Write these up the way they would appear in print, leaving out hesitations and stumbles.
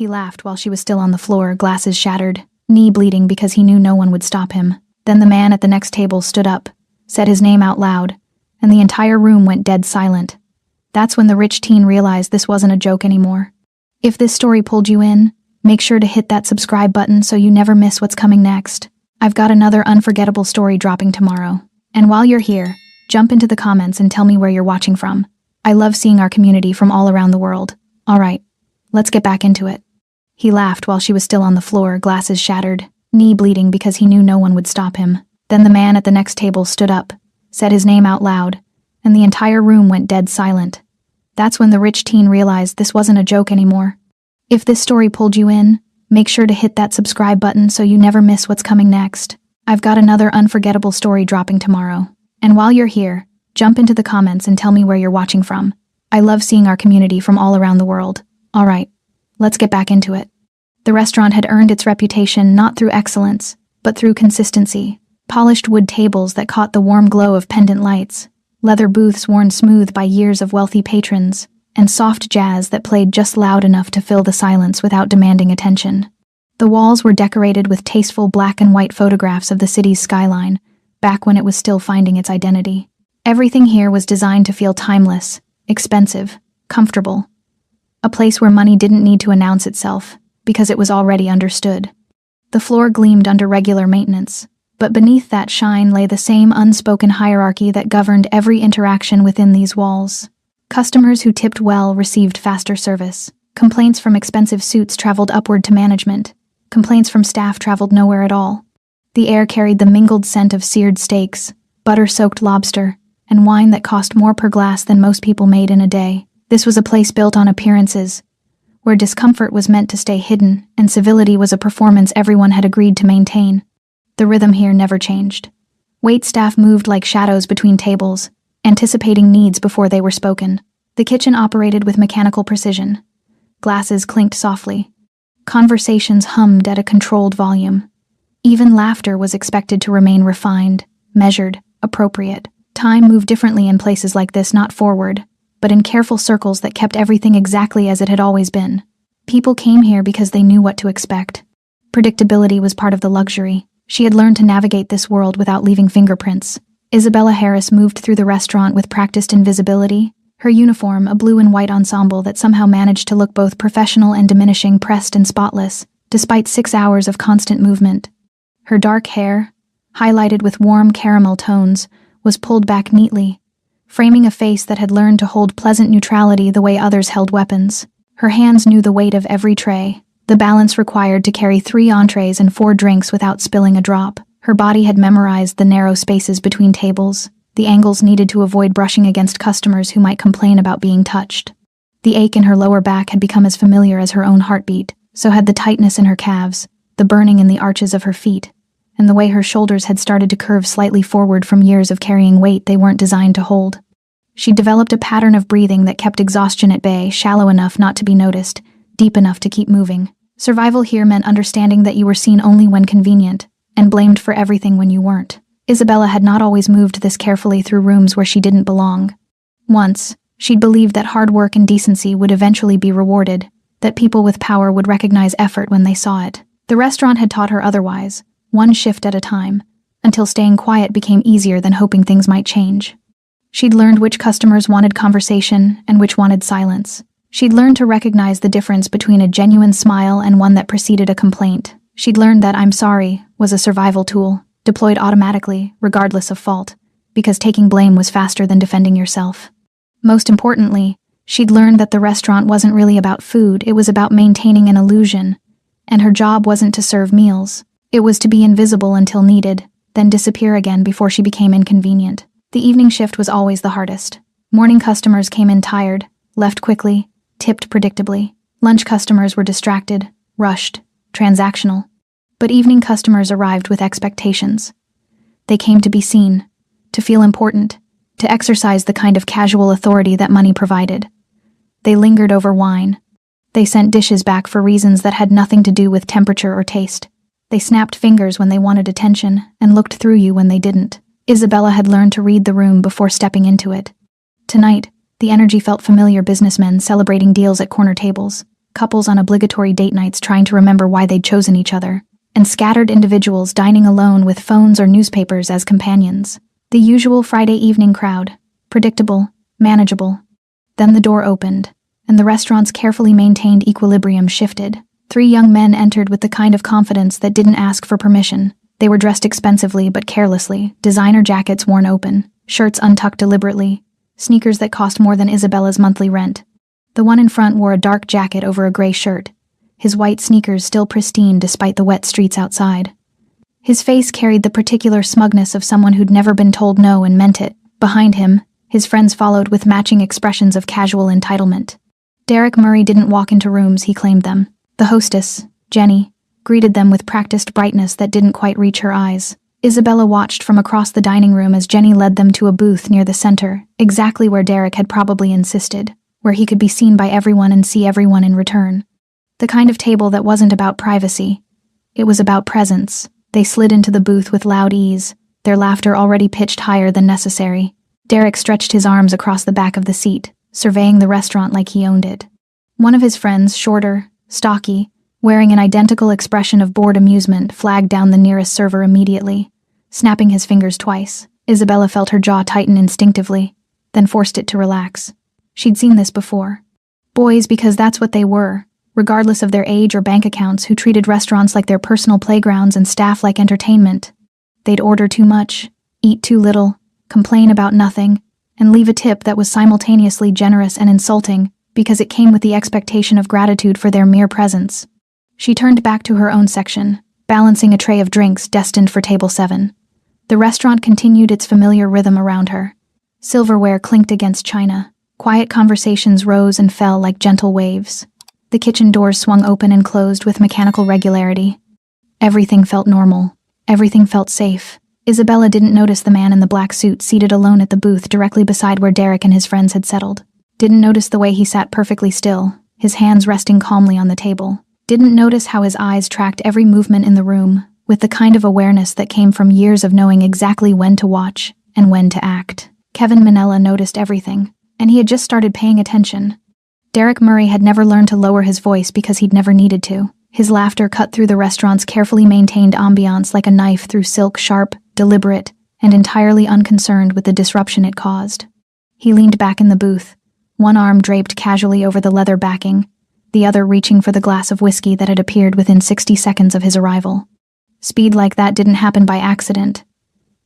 He laughed while she was still on the floor, glasses shattered, knee bleeding because he knew no one would stop him. Then the man at the next table stood up, said his name out loud, and the entire room went dead silent. That's when the rich teen realized this wasn't a joke anymore. If this story pulled you in, make sure to hit that subscribe button so you never miss what's coming next. I've got another unforgettable story dropping tomorrow. And while you're here, jump into the comments and tell me where you're watching from. I love seeing our community from all around the world. Alright, let's get back into it. He laughed while she was still on the floor, glasses shattered, knee bleeding because he knew no one would stop him. Then the man at the next table stood up, said his name out loud, and the entire room went dead silent. That's when the rich teen realized this wasn't a joke anymore. If this story pulled you in, make sure to hit that subscribe button so you never miss what's coming next. I've got another unforgettable story dropping tomorrow. And while you're here, jump into the comments and tell me where you're watching from. I love seeing our community from all around the world. Alright, let's get back into it. The restaurant had earned its reputation not through excellence, but through consistency. Polished wood tables that caught the warm glow of pendant lights, leather booths worn smooth by years of wealthy patrons, and soft jazz that played just loud enough to fill the silence without demanding attention. The walls were decorated with tasteful black and white photographs of the city's skyline, back when it was still finding its identity. Everything here was designed to feel timeless, expensive, comfortable. A place where money didn't need to announce itself, because it was already understood. The floor gleamed under regular maintenance, but beneath that shine lay the same unspoken hierarchy that governed every interaction within these walls. Customers who tipped well received faster service. Complaints from expensive suits traveled upward to management. Complaints from staff traveled nowhere at all. The air carried the mingled scent of seared steaks, butter-soaked lobster, and wine that cost more per glass than most people made in a day. This was a place built on appearances, where discomfort was meant to stay hidden and civility was a performance everyone had agreed to maintain. The rhythm here never changed. Waitstaff moved like shadows between tables, anticipating needs before they were spoken. The kitchen operated with mechanical precision. Glasses clinked softly. Conversations hummed at a controlled volume. Even laughter was expected to remain refined, measured, appropriate. Time moved differently in places like this, not forward, but in careful circles that kept everything exactly as it had always been. People came here because they knew what to expect. Predictability was part of the luxury. She had learned to navigate this world without leaving fingerprints. Isabella Harris moved through the restaurant with practiced invisibility. Her uniform, a blue and white ensemble that somehow managed to look both professional and diminishing, pressed and spotless, despite 6 hours of constant movement. Her dark hair, highlighted with warm caramel tones, was pulled back neatly, framing a face that had learned to hold pleasant neutrality the way others held weapons. Her hands knew the weight of every tray, the balance required to carry 3 entrees and 4 drinks without spilling a drop. Her body had memorized the narrow spaces between tables, the angles needed to avoid brushing against customers who might complain about being touched. The ache in her lower back had become as familiar as her own heartbeat, so had the tightness in her calves, the burning in the arches of her feet, and the way her shoulders had started to curve slightly forward from years of carrying weight they weren't designed to hold. She'd developed a pattern of breathing that kept exhaustion at bay, shallow enough not to be noticed, deep enough to keep moving. Survival here meant understanding that you were seen only when convenient, and blamed for everything when you weren't. Isabella had not always moved this carefully through rooms where she didn't belong. Once, she'd believed that hard work and decency would eventually be rewarded, that people with power would recognize effort when they saw it. The restaurant had taught her otherwise, one shift at a time, until staying quiet became easier than hoping things might change. She'd learned which customers wanted conversation and which wanted silence. She'd learned to recognize the difference between a genuine smile and one that preceded a complaint. She'd learned that "I'm sorry" was a survival tool, deployed automatically, regardless of fault, because taking blame was faster than defending yourself. Most importantly, she'd learned that the restaurant wasn't really about food, it was about maintaining an illusion, and her job wasn't to serve meals. It was to be invisible until needed, then disappear again before she became inconvenient. The evening shift was always the hardest. Morning customers came in tired, left quickly, tipped predictably. Lunch customers were distracted, rushed, transactional. But evening customers arrived with expectations. They came to be seen, to feel important, to exercise the kind of casual authority that money provided. They lingered over wine. They sent dishes back for reasons that had nothing to do with temperature or taste. They snapped fingers when they wanted attention and looked through you when they didn't. Isabella had learned to read the room before stepping into it. Tonight, the energy felt familiar: businessmen celebrating deals at corner tables, couples on obligatory date nights trying to remember why they'd chosen each other, and scattered individuals dining alone with phones or newspapers as companions. The usual Friday evening crowd, predictable, manageable. Then the door opened, and the restaurant's carefully maintained equilibrium shifted. 3 young men entered with the kind of confidence that didn't ask for permission. They were dressed expensively but carelessly, designer jackets worn open, shirts untucked deliberately, sneakers that cost more than Isabella's monthly rent. The one in front wore a dark jacket over a gray shirt, his white sneakers still pristine despite the wet streets outside. His face carried the particular smugness of someone who'd never been told no and meant it. Behind him, his friends followed with matching expressions of casual entitlement. Derek Murray didn't walk into rooms, he claimed them. The hostess, Jenny, greeted them with practiced brightness that didn't quite reach her eyes. Isabella watched from across the dining room as Jenny led them to a booth near the center, exactly where Derek had probably insisted, where he could be seen by everyone and see everyone in return. The kind of table that wasn't about privacy. It was about presence. They slid into the booth with loud ease, their laughter already pitched higher than necessary. Derek stretched his arms across the back of the seat, surveying the restaurant like he owned it. One of his friends, shorter, stocky, wearing an identical expression of bored amusement, flagged down the nearest server immediately, snapping his fingers twice. Isabella felt her jaw tighten instinctively, then forced it to relax. She'd seen this before. Boys, because that's what they were, regardless of their age or bank accounts, who treated restaurants like their personal playgrounds and staff like entertainment. They'd order too much, eat too little, complain about nothing, and leave a tip that was simultaneously generous and insulting because it came with the expectation of gratitude for their mere presence. She turned back to her own section, balancing a tray of drinks destined for table 7. The restaurant continued its familiar rhythm around her. Silverware clinked against china. Quiet conversations rose and fell like gentle waves. The kitchen doors swung open and closed with mechanical regularity. Everything felt normal. Everything felt safe. Isabella didn't notice the man in the black suit seated alone at the booth directly beside where Derek and his friends had settled. Didn't notice the way he sat perfectly still, his hands resting calmly on the table. Didn't notice how his eyes tracked every movement in the room, with the kind of awareness that came from years of knowing exactly when to watch and when to act. Kevin Minella noticed everything, and he had just started paying attention. Derek Murray had never learned to lower his voice because he'd never needed to. His laughter cut through the restaurant's carefully maintained ambiance like a knife through silk, sharp, deliberate, and entirely unconcerned with the disruption it caused. He leaned back in the booth, one arm draped casually over the leather backing, the other reaching for the glass of whiskey that had appeared within 60 seconds of his arrival. Speed like that didn't happen by accident.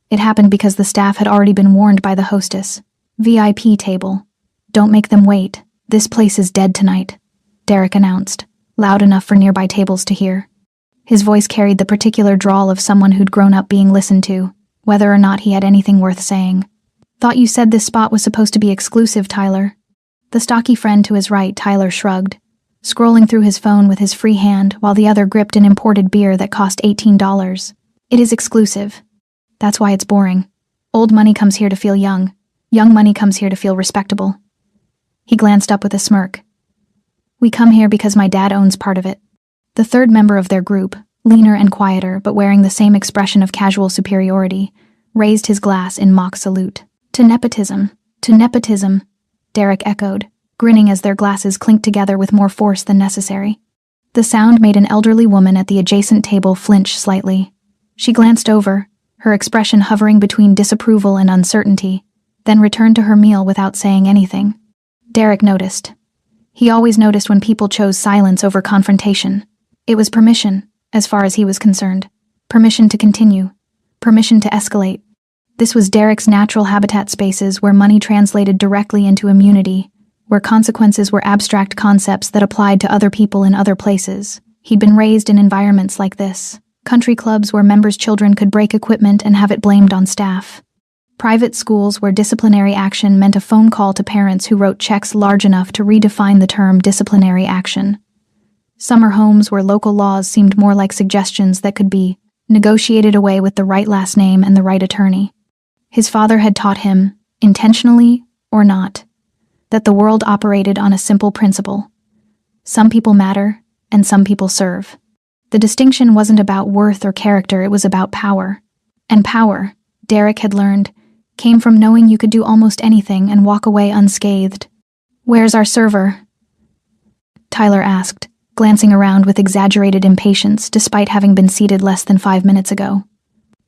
It happened because the staff had already been warned by the hostess. VIP table. Don't make them wait. This place is dead tonight, Derek announced, loud enough for nearby tables to hear. His voice carried the particular drawl of someone who'd grown up being listened to, whether or not he had anything worth saying. Thought you said this spot was supposed to be exclusive, Tyler. The stocky friend to his right, Tyler, shrugged, scrolling through his phone with his free hand while the other gripped an imported beer that cost $18. It is exclusive. That's why it's boring. Old money comes here to feel young. Young money comes here to feel respectable. He glanced up with a smirk. We come here because my dad owns part of it. The third member of their group, leaner and quieter but wearing the same expression of casual superiority, raised his glass in mock salute. To nepotism, Derek echoed, grinning as their glasses clinked together with more force than necessary. The sound made an elderly woman at the adjacent table flinch slightly. She glanced over, her expression hovering between disapproval and uncertainty, then returned to her meal without saying anything. Derek noticed. He always noticed when people chose silence over confrontation. It was permission, as far as he was concerned. Permission to continue. Permission to escalate. This was Derek's natural habitat spaces where money translated directly into immunity, where consequences were abstract concepts that applied to other people in other places. He'd been raised in environments like this. Country clubs where members' children could break equipment and have it blamed on staff. Private schools where disciplinary action meant a phone call to parents who wrote checks large enough to redefine the term disciplinary action. Summer homes where local laws seemed more like suggestions that could be negotiated away with the right last name and the right attorney. His father had taught him, intentionally or not, that the world operated on a simple principle. Some people matter, and some people serve. The distinction wasn't about worth or character, it was about power. And power, Derek had learned, came from knowing you could do almost anything and walk away unscathed. Where's our server? Tyler asked, glancing around with exaggerated impatience despite having been seated less than 5 minutes ago.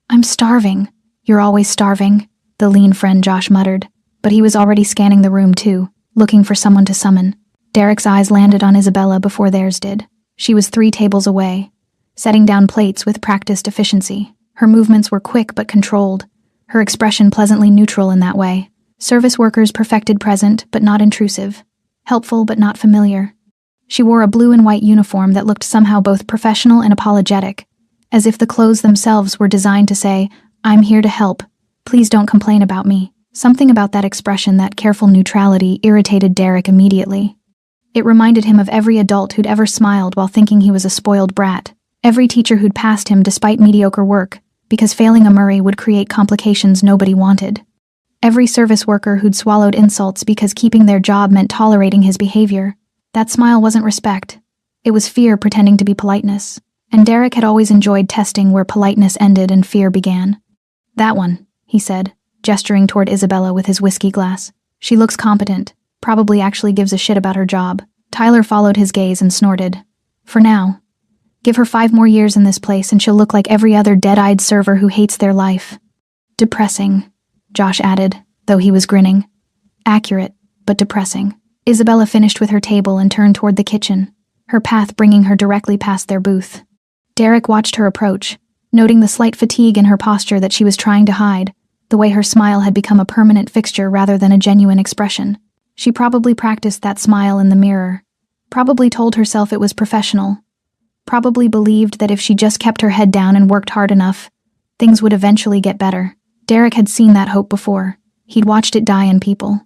I'm starving. You're always starving, the lean friend Josh muttered, but he was already scanning the room too, looking for someone to summon. Derek's eyes landed on Isabella before theirs did. She was 3 tables away, setting down plates with practiced efficiency. Her movements were quick but controlled, her expression pleasantly neutral in that way. Service workers perfected present but not intrusive, helpful but not familiar. She wore a blue and white uniform that looked somehow both professional and apologetic, as if the clothes themselves were designed to say, I'm here to help, please don't complain about me. Something about that expression, that careful neutrality, irritated Derek immediately. It reminded him of every adult who'd ever smiled while thinking he was a spoiled brat, every teacher who'd passed him despite mediocre work, because failing a Murray would create complications nobody wanted. Every service worker who'd swallowed insults because keeping their job meant tolerating his behavior. That smile wasn't respect. It was fear pretending to be politeness. And Derek had always enjoyed testing where politeness ended and fear began. That one, he said, gesturing toward Isabella with his whiskey glass. She looks competent, probably actually gives a shit about her job. Tyler followed his gaze and snorted. For now. Give her 5 more years in this place and she'll look like every other dead-eyed server who hates their life. Depressing, Josh added, though he was grinning. Accurate, but depressing. Isabella finished with her table and turned toward the kitchen, her path bringing her directly past their booth. Derek watched her approach, noting the slight fatigue in her posture that she was trying to hide, the way her smile had become a permanent fixture rather than a genuine expression. She probably practiced that smile in the mirror, probably told herself it was professional, probably believed that if she just kept her head down and worked hard enough, things would eventually get better. Derek had seen that hope before. He'd watched it die in people.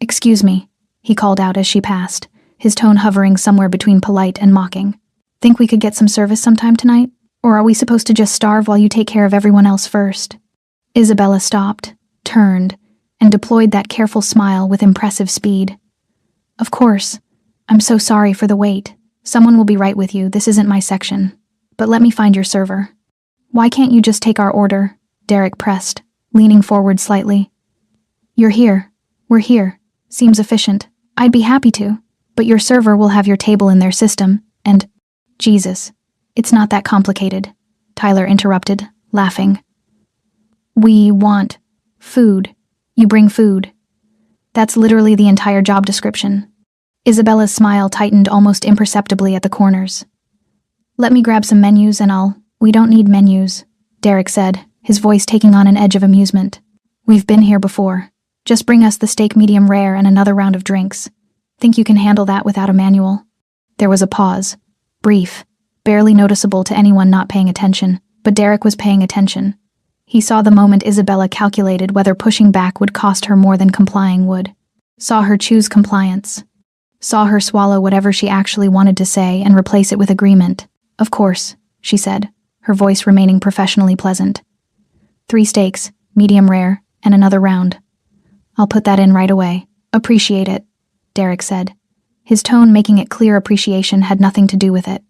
Excuse me, he called out as she passed, his tone hovering somewhere between polite and mocking. Think we could get some service sometime tonight? Or are we supposed to just starve while you take care of everyone else first? Isabella stopped, turned, and deployed that careful smile with impressive speed. Of course. I'm so sorry for the wait. Someone will be right with you, this isn't my section. But let me find your server. Why can't you just take our order? Derek pressed, leaning forward slightly. You're here. We're here. Seems efficient. I'd be happy to. But your server will have your table in their system, and... Jesus. It's not that complicated, Tyler interrupted, laughing. We want food. You bring food. That's literally the entire job description. Isabella's smile tightened almost imperceptibly at the corners. Let me grab some menus and We don't need menus, Derek said, his voice taking on an edge of amusement. We've been here before. Just bring us the steak medium rare and another round of drinks. Think you can handle that without a manual? There was a pause. Brief, barely noticeable to anyone not paying attention, but Derek was paying attention. He saw the moment Isabella calculated whether pushing back would cost her more than complying would. Saw her choose compliance. Saw her swallow whatever she actually wanted to say and replace it with agreement. Of course, she said, her voice remaining professionally pleasant. 3 steaks, medium rare, and another round. I'll put that in right away. Appreciate it, Derek said, his tone making it clear appreciation had nothing to do with it.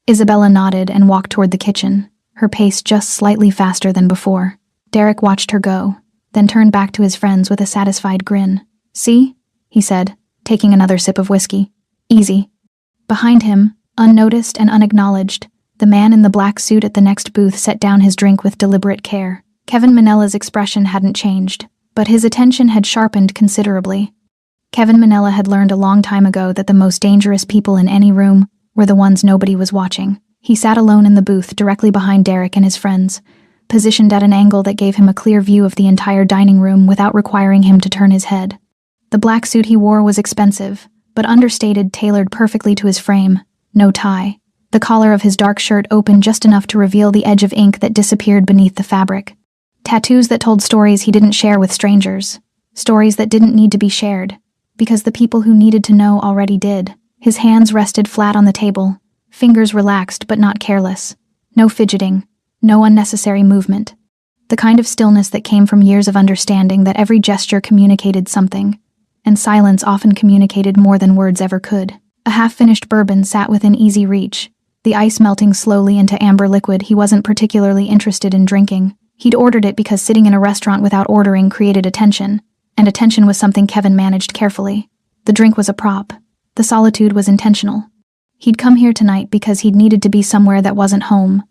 Isabella nodded and walked toward the kitchen, her pace just slightly faster than before. Derek watched her go, then turned back to his friends with a satisfied grin. See? He said, taking another sip of whiskey. Easy. Behind him, unnoticed and unacknowledged, the man in the black suit at the next booth set down his drink with deliberate care. Kevin Manella's expression hadn't changed, but his attention had sharpened considerably. Kevin Manella had learned a long time ago that the most dangerous people in any room were the ones nobody was watching. He sat alone in the booth directly behind Derek and his friends, positioned at an angle that gave him a clear view of the entire dining room without requiring him to turn his head. The black suit he wore was expensive, but understated, tailored perfectly to his frame. No tie. The collar of his dark shirt opened just enough to reveal the edge of ink that disappeared beneath the fabric. Tattoos that told stories he didn't share with strangers. Stories that didn't need to be shared, because the people who needed to know already did. His hands rested flat on the table, fingers relaxed but not careless. No fidgeting, no unnecessary movement. The kind of stillness that came from years of understanding that every gesture communicated something, and silence often communicated more than words ever could. A half-finished bourbon sat within easy reach, the ice melting slowly into amber liquid he wasn't particularly interested in drinking. He'd ordered it because sitting in a restaurant without ordering created attention, and attention was something Kevin managed carefully. The drink was a prop. The solitude was intentional. He'd come here tonight because he'd needed to be somewhere that wasn't home,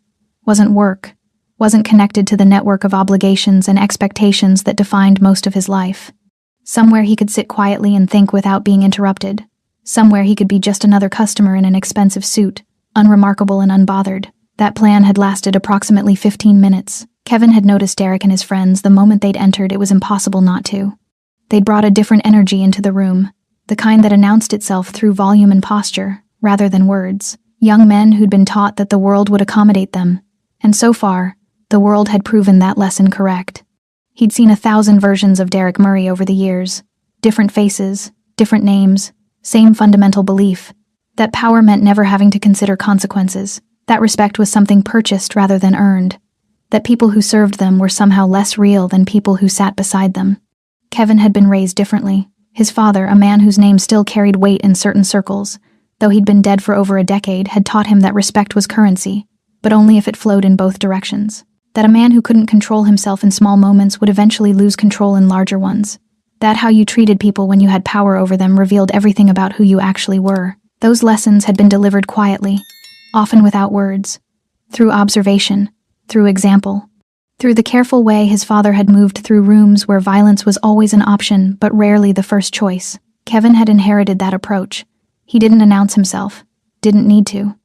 wasn't work, wasn't connected to the network of obligations and expectations that defined most of his life. Somewhere he could sit quietly and think without being interrupted. Somewhere he could be just another customer in an expensive suit, unremarkable and unbothered. That plan had lasted approximately 15 minutes. Kevin had noticed Derek and his friends the moment they'd entered. It was impossible not to. They'd brought a different energy into the room, the kind that announced itself through volume and posture, rather than words. Young men who'd been taught that the world would accommodate them. And so far, the world had proven that lesson correct. He'd seen 1,000 versions of Derek Murray over the years. Different faces, different names, same fundamental belief. That power meant never having to consider consequences. That respect was something purchased rather than earned. That people who served them were somehow less real than people who sat beside them. Kevin had been raised differently. His father, a man whose name still carried weight in certain circles, though he'd been dead for over a decade, had taught him that respect was currency, but only if it flowed in both directions. That a man who couldn't control himself in small moments would eventually lose control in larger ones. That how you treated people when you had power over them revealed everything about who you actually were. Those lessons had been delivered quietly, often without words, through observation, through example, through the careful way his father had moved through rooms where violence was always an option but rarely the first choice. Kevin had inherited that approach. He didn't announce himself, didn't need to.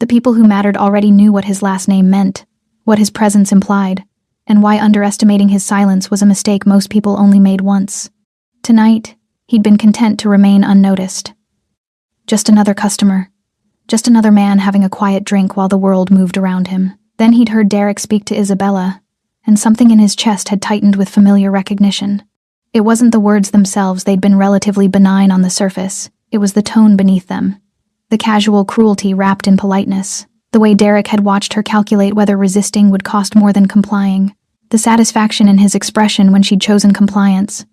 The people who mattered already knew what his last name meant, what his presence implied, and why underestimating his silence was a mistake most people only made once. Tonight, he'd been content to remain unnoticed. Just another customer. Just another man having a quiet drink while the world moved around him. Then he'd heard Derek speak to Isabella, and something in his chest had tightened with familiar recognition. It wasn't the words themselves, they'd been relatively benign on the surface. It was the tone beneath them. The casual cruelty wrapped in politeness. The way Derek had watched her calculate whether resisting would cost more than complying. The satisfaction in his expression when she'd chosen compliance.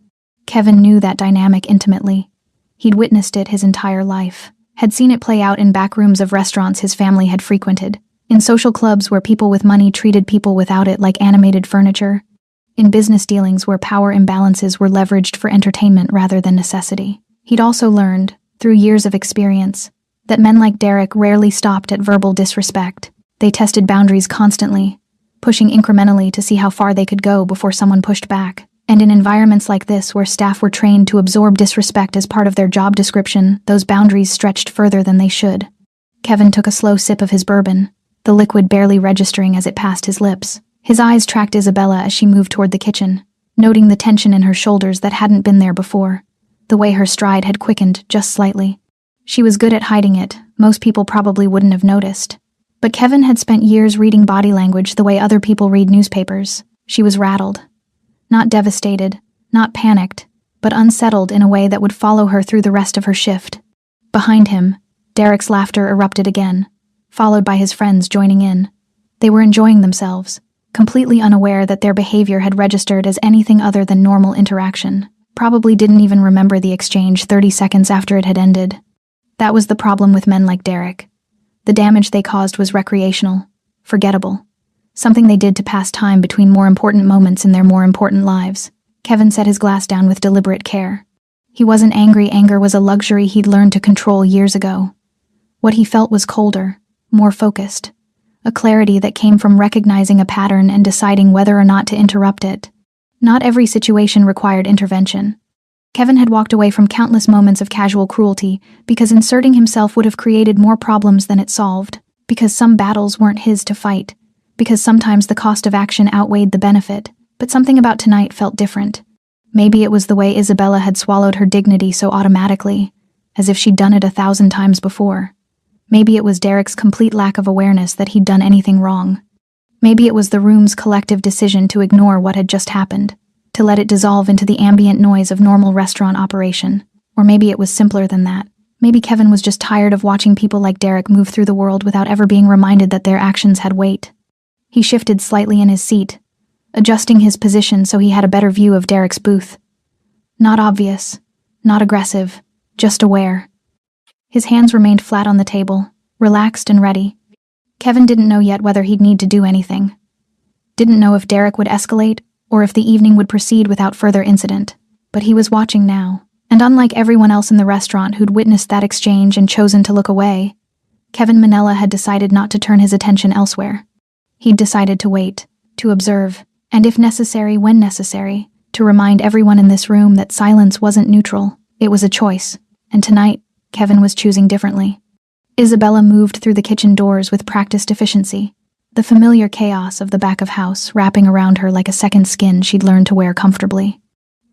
Kevin knew that dynamic intimately. He'd witnessed it his entire life. Had seen it play out in back rooms of restaurants his family had frequented. In social clubs where people with money treated people without it like animated furniture. In business dealings where power imbalances were leveraged for entertainment rather than necessity. He'd also learned, through years of experience, that men like Derek rarely stopped at verbal disrespect. They tested boundaries constantly, pushing incrementally to see how far they could go before someone pushed back. And in environments like this where staff were trained to absorb disrespect as part of their job description, those boundaries stretched further than they should. Kevin took a slow sip of his bourbon, the liquid barely registering as it passed his lips. His eyes tracked Isabella as she moved toward the kitchen, noting the tension in her shoulders that hadn't been there before. The way her stride had quickened just slightly. She was good at hiding it. Most people probably wouldn't have noticed. But Kevin had spent years reading body language the way other people read newspapers. She was rattled. Not devastated, not panicked, but unsettled in a way that would follow her through the rest of her shift. Behind him, Derek's laughter erupted again, followed by his friends joining in. They were enjoying themselves, completely unaware that their behavior had registered as anything other than normal interaction. Probably didn't even remember the exchange 30 seconds after it had ended. That was the problem with men like Derek. The damage they caused was recreational, forgettable. Something they did to pass time between more important moments in their more important lives. Kevin set his glass down with deliberate care. He wasn't angry. Anger was a luxury he'd learned to control years ago. What he felt was colder, more focused. A clarity that came from recognizing a pattern and deciding whether or not to interrupt it. Not every situation required intervention. Kevin had walked away from countless moments of casual cruelty because inserting himself would have created more problems than it solved, because some battles weren't his to fight, because sometimes the cost of action outweighed the benefit, but something about tonight felt different. Maybe it was the way Isabella had swallowed her dignity so automatically, as if she'd done it 1,000 times before. Maybe it was Derek's complete lack of awareness that he'd done anything wrong. Maybe it was the room's collective decision to ignore what had just happened, to let it dissolve into the ambient noise of normal restaurant operation. Or maybe it was simpler than that. Maybe Kevin was just tired of watching people like Derek move through the world without ever being reminded that their actions had weight. He shifted slightly in his seat, adjusting his position so he had a better view of Derek's booth. Not obvious, not aggressive, just aware. His hands remained flat on the table, relaxed and ready. Kevin didn't know yet whether he'd need to do anything. Didn't know if Derek would escalate, or if the evening would proceed without further incident. But he was watching now, and unlike everyone else in the restaurant who'd witnessed that exchange and chosen to look away, Kevin Manella had decided not to turn his attention elsewhere. He'd decided to wait, to observe, and if necessary, when necessary, to remind everyone in this room that silence wasn't neutral. It was a choice, and tonight, Kevin was choosing differently. Isabella moved through the kitchen doors with practiced efficiency, the familiar chaos of the back of house wrapping around her like a second skin she'd learned to wear comfortably.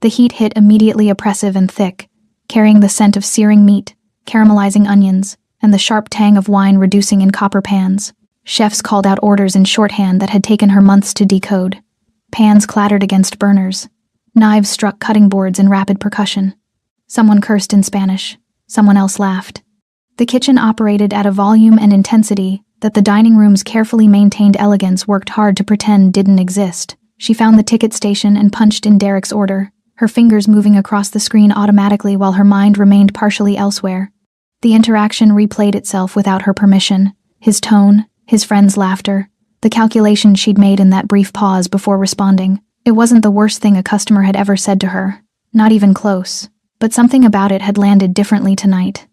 The heat hit immediately oppressive and thick, carrying the scent of searing meat, caramelizing onions, and the sharp tang of wine reducing in copper pans. Chefs called out orders in shorthand that had taken her months to decode. Pans clattered against burners. Knives struck cutting boards in rapid percussion. Someone cursed in Spanish. Someone else laughed. The kitchen operated at a volume and intensity that the dining room's carefully maintained elegance worked hard to pretend didn't exist. She found the ticket station and punched in Derek's order, her fingers moving across the screen automatically while her mind remained partially elsewhere. The interaction replayed itself without her permission. His tone, his friend's laughter, the calculation she'd made in that brief pause before responding. It wasn't the worst thing a customer had ever said to her, not even close, but something about it had landed differently tonight.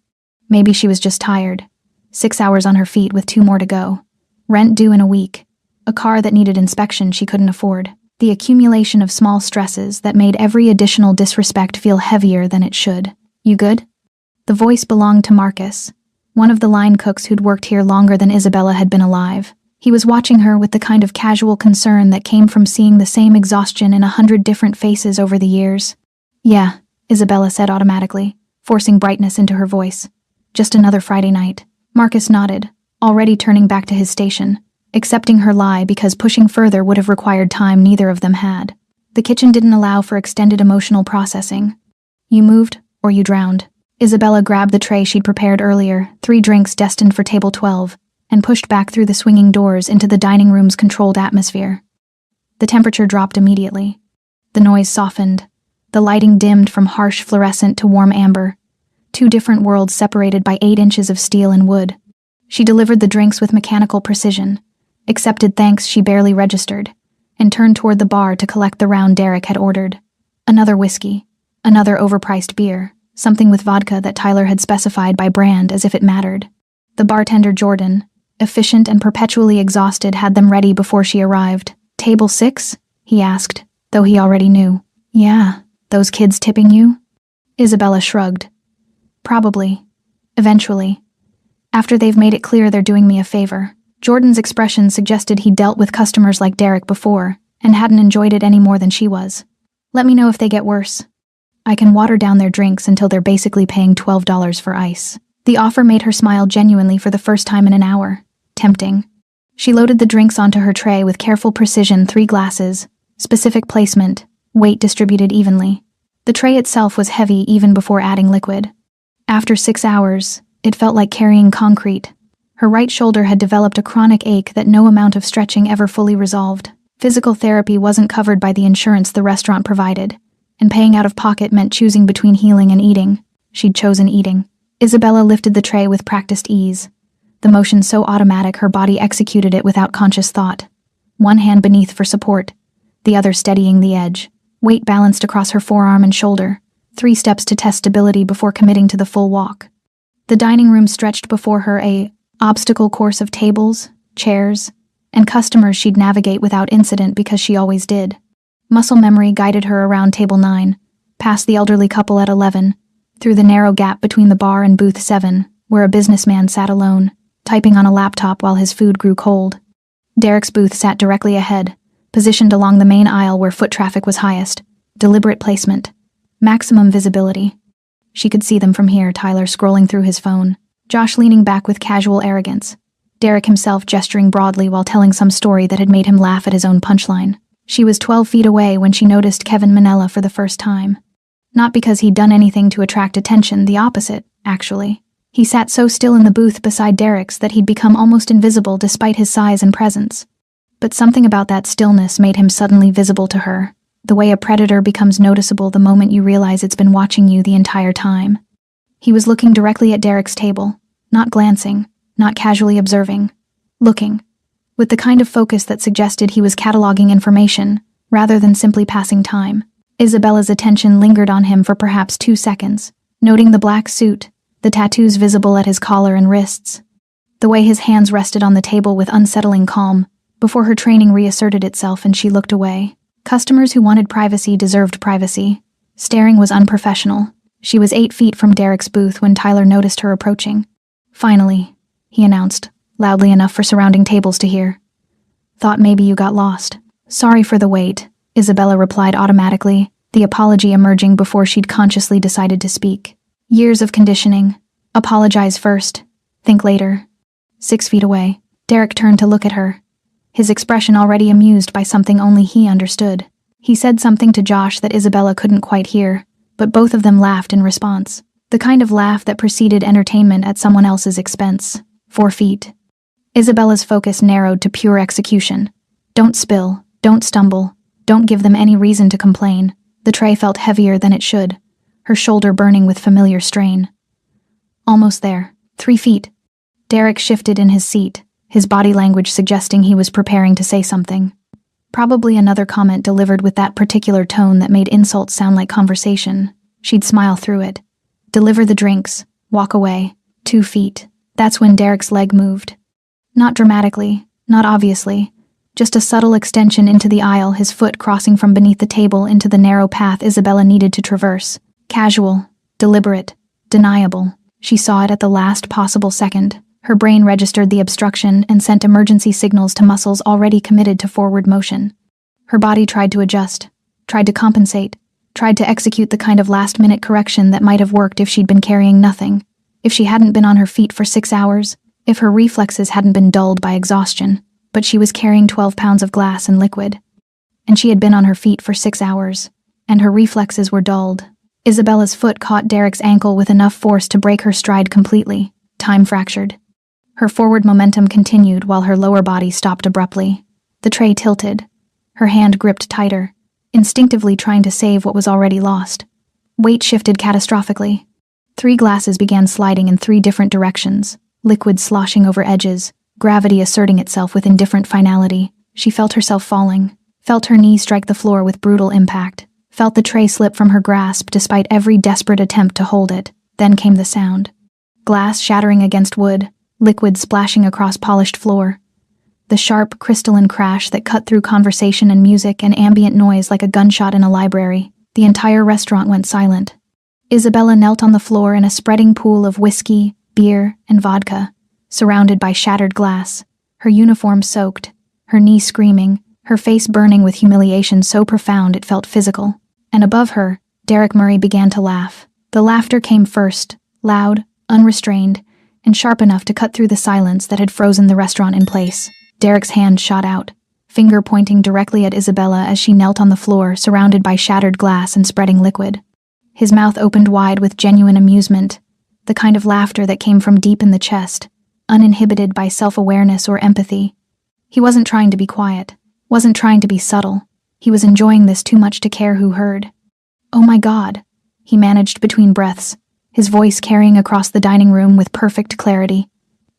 Maybe she was just tired. 6 hours on her feet with 2 more to go. Rent due in a week. A car that needed inspection she couldn't afford. The accumulation of small stresses that made every additional disrespect feel heavier than it should. "You good?" The voice belonged to Marcus, one of the line cooks who'd worked here longer than Isabella had been alive. He was watching her with the kind of casual concern that came from seeing the same exhaustion in 100 different faces over the years. "Yeah," Isabella said automatically, forcing brightness into her voice. "Just another Friday night." Marcus nodded, already turning back to his station, accepting her lie because pushing further would have required time neither of them had. The kitchen didn't allow for extended emotional processing. "You moved, or you drowned." Isabella grabbed the tray she'd prepared earlier, 3 drinks destined for table 12, and pushed back through the swinging doors into the dining room's controlled atmosphere. The temperature dropped immediately. The noise softened. The lighting dimmed from harsh fluorescent to warm amber. 2 different worlds separated by 8 inches of steel and wood. She delivered the drinks with mechanical precision, accepted thanks she barely registered, and turned toward the bar to collect the round Derek had ordered. Another whiskey, another overpriced beer, something with vodka that Tyler had specified by brand as if it mattered. The bartender Jordan, efficient and perpetually exhausted, had them ready before she arrived. "Table 6? He asked, though he already knew. "Yeah, those kids tipping you?" Isabella shrugged. "Probably. Eventually. After they've made it clear they're doing me a favor." Jordan's expression suggested he'd dealt with customers like Derek before, and hadn't enjoyed it any more than she was. "Let me know if they get worse. I can water down their drinks until they're basically paying $12 for ice." The offer made her smile genuinely for the first time in an hour. Tempting. She loaded the drinks onto her tray with careful precision, 3 glasses, specific placement, weight distributed evenly. The tray itself was heavy even before adding liquid. After 6 hours, it felt like carrying concrete. Her right shoulder had developed a chronic ache that no amount of stretching ever fully resolved. Physical therapy wasn't covered by the insurance the restaurant provided, and paying out of pocket meant choosing between healing and eating. She'd chosen eating. Isabella lifted the tray with practiced ease, the motion so automatic her body executed it without conscious thought. One hand beneath for support, the other steadying the edge. Weight balanced across her forearm and shoulder, 3 steps to test stability before committing to the full walk. The dining room stretched before her, a obstacle course of tables, chairs, and customers she'd navigate without incident because she always did. Muscle memory guided her around table 9, past the elderly couple at 11, through the narrow gap between the bar and booth 7, where a businessman sat alone, typing on a laptop while his food grew cold. Derek's booth sat directly ahead, positioned along the main aisle where foot traffic was highest. Deliberate placement. Maximum visibility. She could see them from here, Tyler scrolling through his phone, Josh leaning back with casual arrogance, Derek himself gesturing broadly while telling some story that had made him laugh at his own punchline. She was 12 feet away when she noticed Kevin Manella for the first time. Not because he'd done anything to attract attention, the opposite, actually. He sat so still in the booth beside Derek's that he'd become almost invisible despite his size and presence. But something about that stillness made him suddenly visible to her, the way a predator becomes noticeable the moment you realize it's been watching you the entire time. He was looking directly at Derek's table, not glancing, not casually observing, looking, with the kind of focus that suggested he was cataloging information, rather than simply passing time. Isabella's attention lingered on him for perhaps 2 seconds, noting the black suit, the tattoos visible at his collar and wrists. the way his hands rested on the table with unsettling calm, before her training reasserted itself and she looked away. Customers who wanted privacy deserved privacy. Staring was unprofessional. She was 8 feet from Derek's booth when Tyler noticed her approaching. "Finally," he announced, loudly enough for surrounding tables to hear. "Thought maybe you got lost." "Sorry for the wait," Isabella replied automatically, the apology emerging before she'd consciously decided to speak. Years of conditioning. Apologize first. Think later. 6 feet away, Derek turned to look at her, his expression already amused by something only he understood. He said something to Josh that Isabella couldn't quite hear, but both of them laughed in response. The kind of laugh that preceded entertainment at someone else's expense. 4 feet. Isabella's focus narrowed to pure execution. Don't spill, don't stumble, don't give them any reason to complain. The tray felt heavier than it should, her shoulder burning with familiar strain. Almost there. 3 feet. Derek shifted in his seat, his body language suggesting he was preparing to say something. Probably another comment delivered with that particular tone that made insults sound like conversation. She'd smile through it. Deliver the drinks. Walk away. 2 feet. That's when Derek's leg moved. Not dramatically, not obviously. Just a subtle extension into the aisle, his foot crossing from beneath the table into the narrow path Isabella needed to traverse. Casual, deliberate, deniable. She saw it at the last possible second. Her brain registered the obstruction and sent emergency signals to muscles already committed to forward motion. Her body tried to adjust, tried to compensate, tried to execute the kind of last-minute correction that might have worked if she'd been carrying nothing, if she hadn't been on her feet for 6 hours, if her reflexes hadn't been dulled by exhaustion. But she was carrying 12 pounds of glass and liquid. And she had been on her feet for 6 hours, and her reflexes were dulled. Isabella's foot caught Derek's ankle with enough force to break her stride completely. Time fractured. Her forward momentum continued while her lower body stopped abruptly. The tray tilted. Her hand gripped tighter, instinctively trying to save what was already lost. Weight shifted catastrophically. 3 glasses began sliding in 3 different directions, liquid sloshing over edges, gravity asserting itself with indifferent finality. She felt herself falling, felt her knee strike the floor with brutal impact, felt the tray slip from her grasp despite every desperate attempt to hold it. Then came the sound. Glass shattering against wood, liquid splashing across polished floor. The sharp, crystalline crash that cut through conversation and music and ambient noise like a gunshot in a library. The entire restaurant went silent. Isabella knelt on the floor in a spreading pool of whiskey, beer, and vodka, surrounded by shattered glass, her uniform soaked, her knee screaming, her face burning with humiliation so profound it felt physical. And above her, Derek Murray began to laugh. The laughter came first, loud, unrestrained, and sharp enough to cut through the silence that had frozen the restaurant in place. Derek's hand shot out, finger pointing directly at Isabella as she knelt on the floor, surrounded by shattered glass and spreading liquid. His mouth opened wide with genuine amusement, the kind of laughter that came from deep in the chest, uninhibited by self-awareness or empathy. He wasn't trying to be quiet, wasn't trying to be subtle. He was enjoying this too much to care who heard. "Oh my God," he managed between breaths, his voice carrying across the dining room with perfect clarity.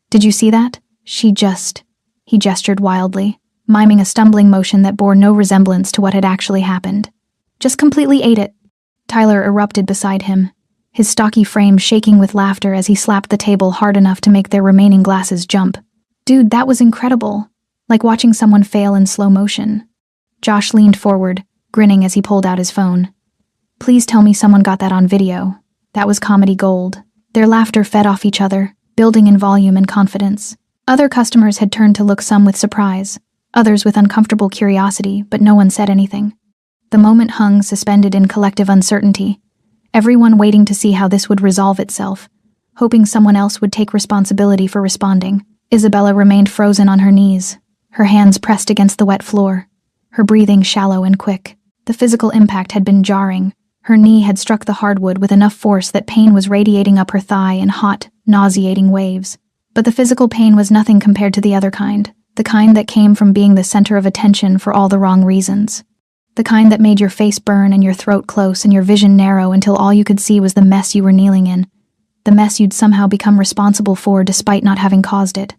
"Did you see that?" He gestured wildly, miming a stumbling motion that bore no resemblance to what had actually happened. "Just completely ate it." Tyler erupted beside him, his stocky frame shaking with laughter as he slapped the table hard enough to make their remaining glasses jump. "Dude, that was incredible. Like watching someone fail in slow motion." Josh leaned forward, grinning as he pulled out his phone. "Please tell me someone got that on video." That was comedy gold. Their laughter fed off each other, building in volume and confidence. Other customers had turned to look, some with surprise, others with uncomfortable curiosity, but no one said anything. The moment hung suspended in collective uncertainty, everyone waiting to see how this would resolve itself, hoping someone else would take responsibility for responding. Isabella remained frozen on her knees, her hands pressed against the wet floor, her breathing shallow and quick. The physical impact had been jarring. Her knee had struck the hardwood with enough force that pain was radiating up her thigh in hot, nauseating waves. But the physical pain was nothing compared to the other kind, the kind that came from being the center of attention for all the wrong reasons. The kind that made your face burn and your throat close and your vision narrow until all you could see was the mess you were kneeling in, the mess you'd somehow become responsible for despite not having caused it.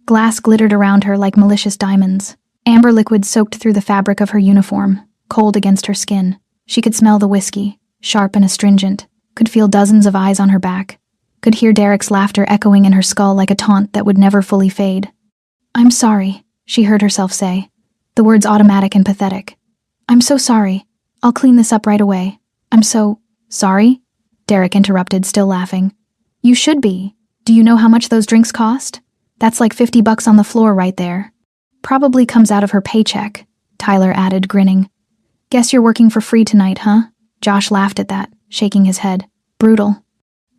Glass glittered around her like malicious diamonds. Amber liquid soaked through the fabric of her uniform, cold against her skin. She could smell the whiskey, sharp and astringent, could feel dozens of eyes on her back. could hear Derek's laughter echoing in her skull like a taunt that would never fully fade. "I'm sorry," she heard herself say, the words automatic and pathetic. "I'm so sorry. I'll clean this up right away. I'm so sorry?" Derek interrupted, still laughing. "You should be. Do you know how much those drinks cost? That's like $50 on the floor right there." "Probably comes out of her paycheck," Tyler added, grinning. "Guess you're working for free tonight, huh?" Josh laughed at that, shaking his head. "Brutal."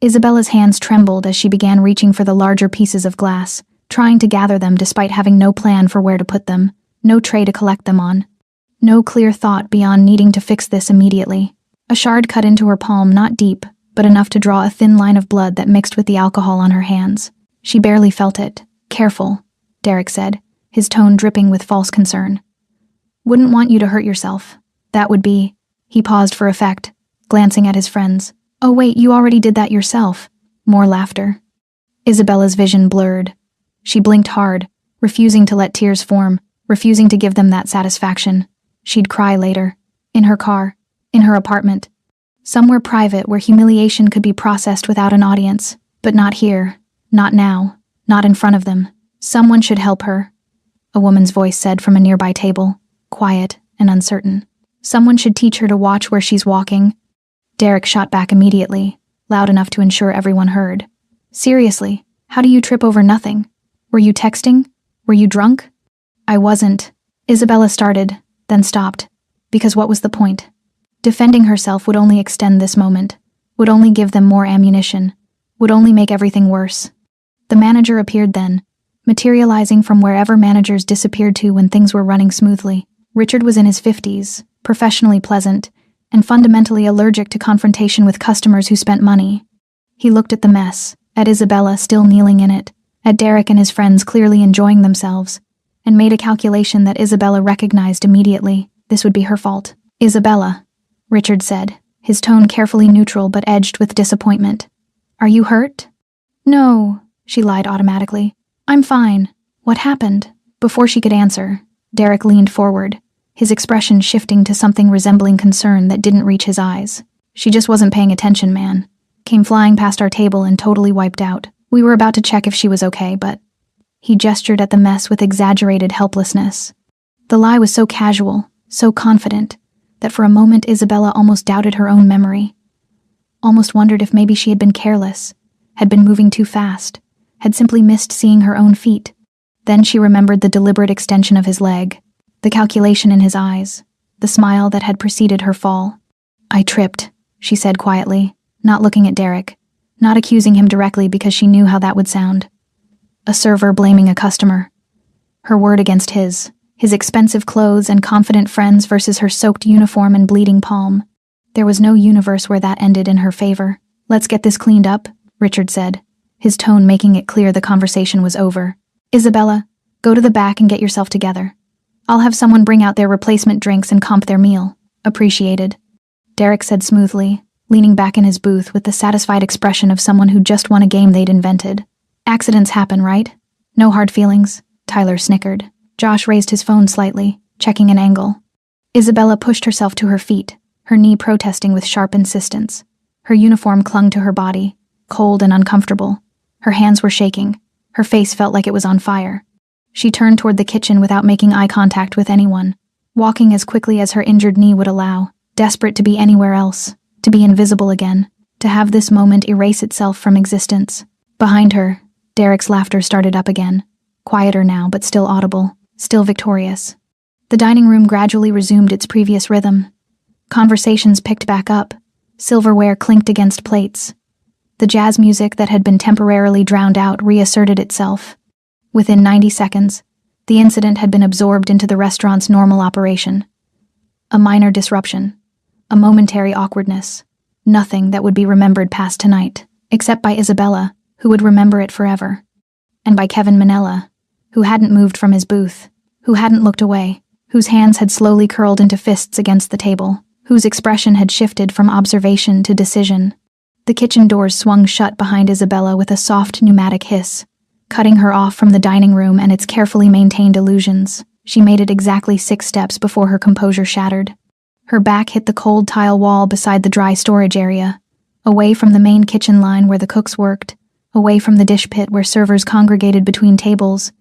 Isabella's hands trembled as she began reaching for the larger pieces of glass, trying to gather them despite having no plan for where to put them, no tray to collect them on. No clear thought beyond needing to fix this immediately. A shard cut into her palm, not deep, but enough to draw a thin line of blood that mixed with the alcohol on her hands. She barely felt it. "Careful," Derek said, his tone dripping with false concern. "Wouldn't want you to hurt yourself. That would be..." He paused for effect, glancing at his friends. "Oh wait, you already did that yourself." More laughter. Isabella's vision blurred. She blinked hard, refusing to let tears form, refusing to give them that satisfaction. She'd cry later. In her car. In her apartment. Somewhere private where humiliation could be processed without an audience. But not here. Not now. Not in front of them. Someone should help her. A woman's voice said from a nearby table, quiet and uncertain. Someone should teach her to watch where she's walking. Derek shot back immediately, loud enough to ensure everyone heard. "Seriously, how do you trip over nothing? Were you texting? Were you drunk?" "I wasn't." Isabella started, then stopped. Because what was the point? Defending herself would only extend this moment, would only give them more ammunition, would only make everything worse. The manager appeared then, materializing from wherever managers disappeared to when things were running smoothly. Richard was in his 50s, professionally pleasant, and fundamentally allergic to confrontation with customers who spent money. He looked at the mess, at Isabella still kneeling in it, at Derek and his friends clearly enjoying themselves, and made a calculation that Isabella recognized immediately. This would be her fault. "Isabella," Richard said, his tone carefully neutral but edged with disappointment. "Are you hurt?" "No," she lied automatically. "I'm fine. What happened?" Before she could answer, Derek leaned forward, his expression shifting to something resembling concern that didn't reach his eyes. "She just wasn't paying attention, man. Came flying past our table and totally wiped out. We were about to check if she was okay, but..." He gestured at the mess with exaggerated helplessness. The lie was so casual, so confident, that for a moment Isabella almost doubted her own memory. Almost wondered if maybe she had been careless, had been moving too fast, had simply missed seeing her own feet. Then she remembered the deliberate extension of his leg, the calculation in his eyes, the smile that had preceded her fall. "I tripped," she said quietly, not looking at Derek, not accusing him directly because she knew how that would sound. A server blaming a customer. Her word against his expensive clothes and confident friends versus her soaked uniform and bleeding palm. There was no universe where that ended in her favor. "Let's get this cleaned up," Richard said, his tone making it clear the conversation was over. "Isabella, go to the back and get yourself together. I'll have someone bring out their replacement drinks and comp their meal." "Appreciated," Derek said smoothly, leaning back in his booth with the satisfied expression of someone who just won a game they'd invented. "Accidents happen, right? No hard feelings?" Tyler snickered. Josh raised his phone slightly, checking an angle. Isabella pushed herself to her feet, her knee protesting with sharp insistence. Her uniform clung to her body, cold and uncomfortable. Her hands were shaking. Her face felt like it was on fire. She turned toward the kitchen without making eye contact with anyone, walking as quickly as her injured knee would allow, desperate to be anywhere else, to be invisible again, to have this moment erase itself from existence. Behind her, Derek's laughter started up again, quieter now but still audible, still victorious. The dining room gradually resumed its previous rhythm. Conversations picked back up, silverware clinked against plates. The jazz music that had been temporarily drowned out reasserted itself. Within 90 seconds, the incident had been absorbed into the restaurant's normal operation. A minor disruption, a momentary awkwardness, nothing that would be remembered past tonight, except by Isabella, who would remember it forever, and by Kevin Manella, who hadn't moved from his booth, who hadn't looked away, whose hands had slowly curled into fists against the table, whose expression had shifted from observation to decision. The kitchen doors swung shut behind Isabella with a soft pneumatic hiss, cutting her off from the dining room and its carefully maintained illusions. She made it exactly 6 steps before her composure shattered. Her back hit the cold tile wall beside the dry storage area, away from the main kitchen line where the cooks worked, away from the dish pit where servers congregated between tables,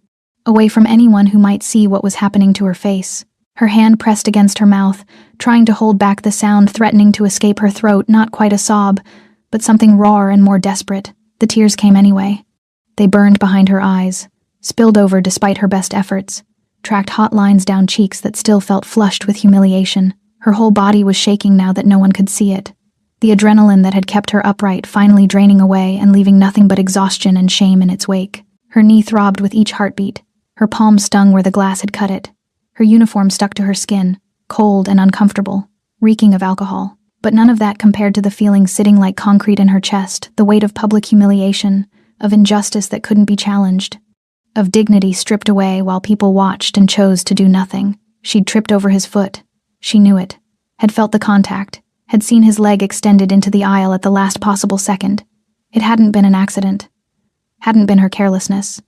away from anyone who might see what was happening to her face. Her hand pressed against her mouth, trying to hold back the sound threatening to escape her throat, not quite a sob, but something rawer and more desperate. The tears came anyway. They burned behind her eyes, spilled over despite her best efforts, tracked hot lines down cheeks that still felt flushed with humiliation. Her whole body was shaking now that no one could see it. The adrenaline that had kept her upright finally draining away and leaving nothing but exhaustion and shame in its wake. Her knee throbbed with each heartbeat. Her palm stung where the glass had cut it. Her uniform stuck to her skin, cold and uncomfortable, reeking of alcohol. But none of that compared to the feeling sitting like concrete in her chest, the weight of public humiliation, of injustice that couldn't be challenged, of dignity stripped away while people watched and chose to do nothing. She'd tripped over his foot. She knew it, had felt the contact, had seen his leg extended into the aisle at the last possible second. It hadn't been an accident. Hadn't been her carelessness.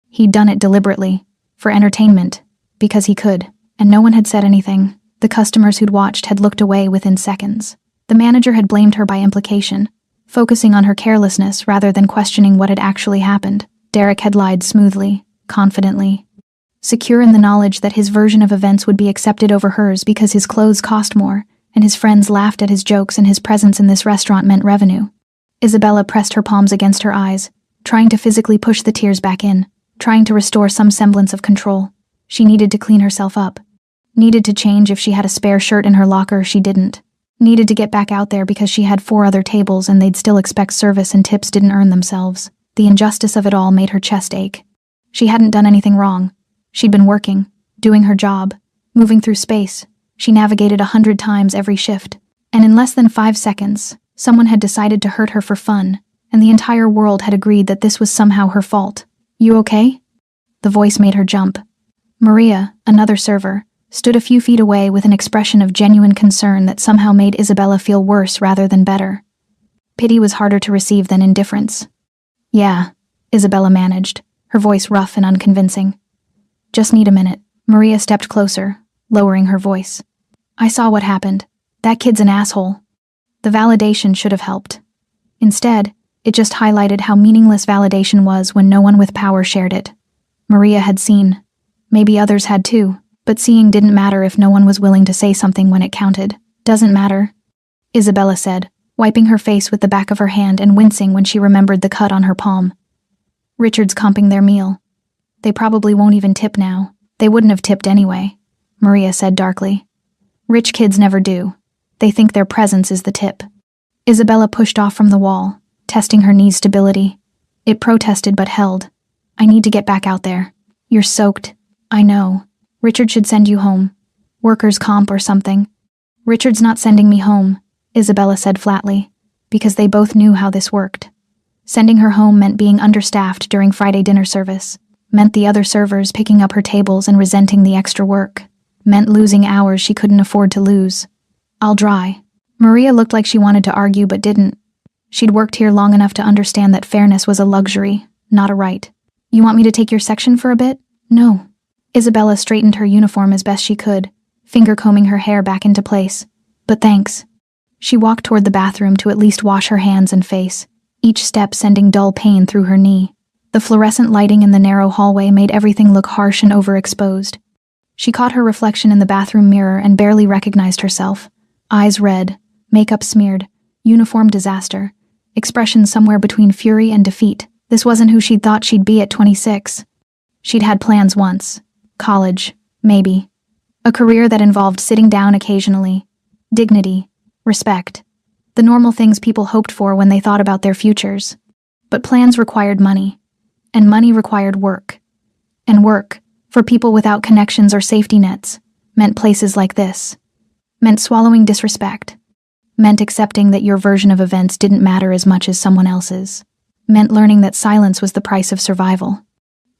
He'd done it deliberately, for entertainment, because he could, and no one had said anything. The customers who'd watched had looked away within seconds. The manager had blamed her by implication, focusing on her carelessness rather than questioning what had actually happened. Derek had lied smoothly, confidently, secure in the knowledge that his version of events would be accepted over hers because his clothes cost more, and his friends laughed at his jokes and his presence in this restaurant meant revenue. Isabella pressed her palms against her eyes, trying to physically push the tears back in, trying to restore some semblance of control. She needed to clean herself up. Needed to change if she had a spare shirt in her locker, she didn't. Needed to get back out there because she had 4 other tables and they'd still expect service and tips didn't earn themselves. The injustice of it all made her chest ache. She hadn't done anything wrong. She'd been working, doing her job, moving through space. She navigated 100 times every shift. And in less than 5 seconds, someone had decided to hurt her for fun, and the entire world had agreed that this was somehow her fault. "You okay?" The voice made her jump. Maria, another server, stood a few feet away with an expression of genuine concern that somehow made Isabella feel worse rather than better. Pity was harder to receive than indifference. "Yeah," Isabella managed, her voice rough and unconvincing. "Just need a minute." Maria stepped closer, lowering her voice. "I saw what happened. That kid's an asshole." The validation should have helped. Instead, it just highlighted how meaningless validation was when no one with power shared it. Maria had seen. Maybe others had too, but seeing didn't matter if no one was willing to say something when it counted. "Doesn't matter," Isabella said, wiping her face with the back of her hand and wincing when she remembered the cut on her palm. "Richard's comping their meal. They probably won't even tip now. They wouldn't have tipped anyway," Maria said darkly. "Rich kids never do. They think their presence is the tip." Isabella pushed off from the wall, testing her knee's stability. It protested but held. "I need to get back out there." "You're soaked." "I know. Richard should send you home. Workers' comp or something." "Richard's not sending me home," Isabella said flatly, because they both knew how this worked. Sending her home meant being understaffed during Friday dinner service, meant the other servers picking up her tables and resenting the extra work, meant losing hours she couldn't afford to lose. "I'll dry." Maria looked like she wanted to argue but didn't. She'd worked here long enough to understand that fairness was a luxury, not a right. "You want me to take your section for a bit?" "No." Isabella straightened her uniform as best she could, finger combing her hair back into place. "But thanks." She walked toward the bathroom to at least wash her hands and face, each step sending dull pain through her knee. The fluorescent lighting in the narrow hallway made everything look harsh and overexposed. She caught her reflection in the bathroom mirror and barely recognized herself. Eyes red, makeup smeared, uniform disaster, expression somewhere between fury and defeat. This wasn't who she'd thought she'd be at 26. She'd had plans once. College, maybe. A career that involved sitting down occasionally. Dignity, respect. The normal things people hoped for when they thought about their futures. But plans required money. And money required work. And work, for people without connections or safety nets, meant places like this. Meant swallowing disrespect. Meant accepting that your version of events didn't matter as much as someone else's. Meant learning that silence was the price of survival.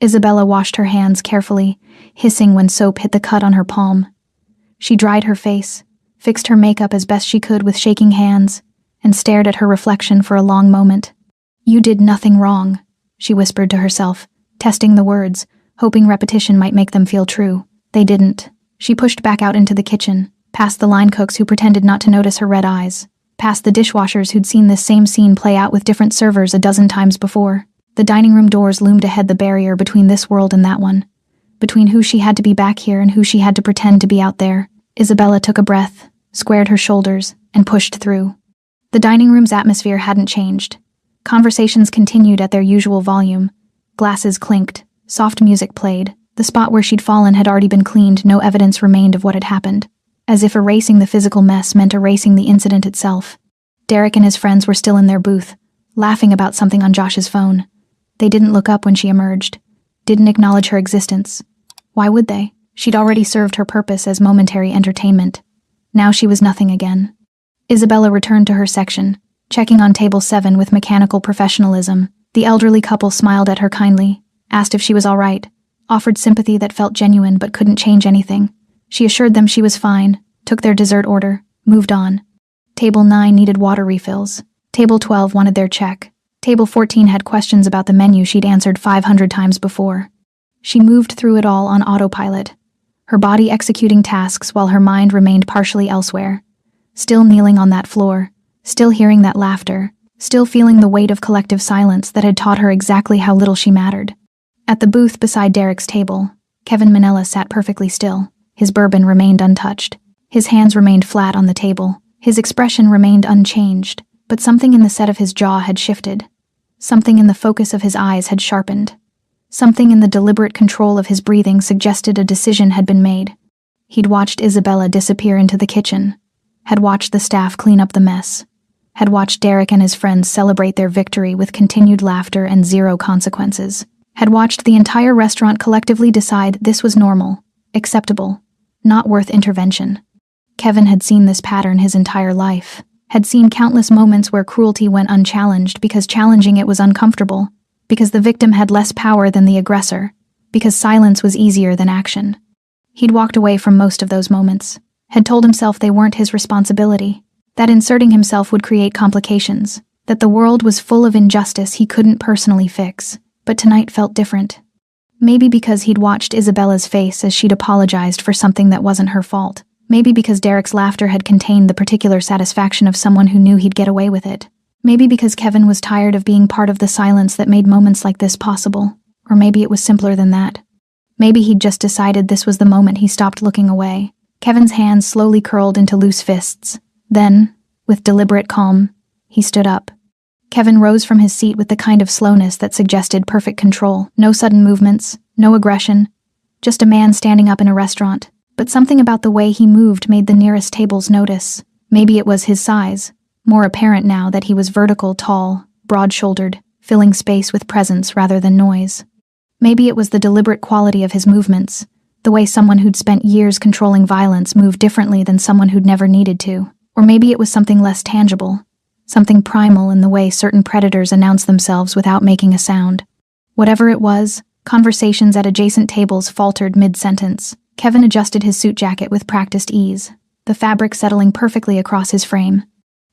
Isabella washed her hands carefully, hissing when soap hit the cut on her palm. She dried her face, fixed her makeup as best she could with shaking hands, and stared at her reflection for a long moment. "You did nothing wrong," she whispered to herself, testing the words, hoping repetition might make them feel true. They didn't. She pushed back out into the kitchen, past the line cooks who pretended not to notice her red eyes. past the dishwashers who'd seen this same scene play out with different servers a dozen times before. The dining room doors loomed ahead, the barrier between this world and that one. Between who she had to be back here and who she had to pretend to be out there. Isabella took a breath, squared her shoulders, and pushed through. The dining room's atmosphere hadn't changed. Conversations continued at their usual volume. Glasses clinked, soft music played. The spot where she'd fallen had already been cleaned, no evidence remained of what had happened. As if erasing the physical mess meant erasing the incident itself. Derek and his friends were still in their booth, laughing about something on Josh's phone. They didn't look up when she emerged, didn't acknowledge her existence. Why would they? She'd already served her purpose as momentary entertainment. Now she was nothing again. Isabella returned to her section, checking on table 7 with mechanical professionalism. The elderly couple smiled at her kindly, asked if she was all right, offered sympathy that felt genuine but couldn't change anything. She assured them she was fine, took their dessert order, moved on. Table 9 needed water refills. Table 12 wanted their check. Table 14 had questions about the menu she'd answered 500 times before. She moved through it all on autopilot, her body executing tasks while her mind remained partially elsewhere. Still kneeling on that floor, still hearing that laughter, still feeling the weight of collective silence that had taught her exactly how little she mattered. At the booth beside Derek's table, Kevin Manella sat perfectly still. His bourbon remained untouched. His hands remained flat on the table. His expression remained unchanged, but something in the set of his jaw had shifted. Something in the focus of his eyes had sharpened. Something in the deliberate control of his breathing suggested a decision had been made. He'd watched Isabella disappear into the kitchen, had watched the staff clean up the mess, had watched Derek and his friends celebrate their victory with continued laughter and zero consequences, had watched the entire restaurant collectively decide this was normal, acceptable, not worth intervention. Kevin had seen this pattern his entire life, had seen countless moments where cruelty went unchallenged because challenging it was uncomfortable, because the victim had less power than the aggressor, because silence was easier than action. He'd walked away from most of those moments, had told himself they weren't his responsibility, that inserting himself would create complications, that the world was full of injustice he couldn't personally fix, but tonight felt different. Maybe because he'd watched Isabella's face as she'd apologized for something that wasn't her fault. Maybe because Derek's laughter had contained the particular satisfaction of someone who knew he'd get away with it. Maybe because Kevin was tired of being part of the silence that made moments like this possible. Or maybe it was simpler than that. Maybe he'd just decided this was the moment he stopped looking away. Kevin's hands slowly curled into loose fists. Then, with deliberate calm, he stood up. Kevin rose from his seat with the kind of slowness that suggested perfect control. No sudden movements, no aggression. Just a man standing up in a restaurant. But something about the way he moved made the nearest tables notice. Maybe it was his size, more apparent now that he was vertical, tall, broad-shouldered, filling space with presence rather than noise. Maybe it was the deliberate quality of his movements, the way someone who'd spent years controlling violence moved differently than someone who'd never needed to. Or maybe it was something less tangible, something primal in the way certain predators announce themselves without making a sound. Whatever it was, conversations at adjacent tables faltered mid-sentence. Kevin adjusted his suit jacket with practiced ease, the fabric settling perfectly across his frame.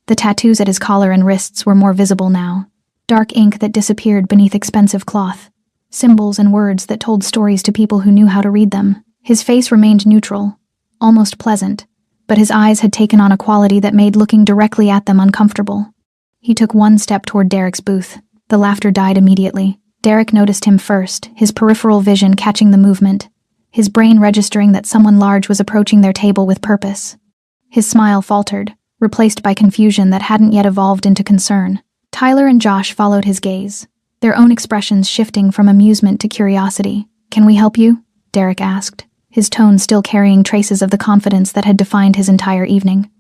The tattoos at his collar and wrists were more visible now, dark ink that disappeared beneath expensive cloth, symbols and words that told stories to people who knew how to read them. His face remained neutral, almost pleasant, but his eyes had taken on a quality that made looking directly at them uncomfortable. He took one step toward Derek's booth. The laughter died immediately. Derek noticed him first, his peripheral vision catching the movement, his brain registering that someone large was approaching their table with purpose. His smile faltered, replaced by confusion that hadn't yet evolved into concern. Tyler and Josh followed his gaze, their own expressions shifting from amusement to curiosity. "Can we help you?" Derek asked, his tone still carrying traces of the confidence that had defined his entire evening.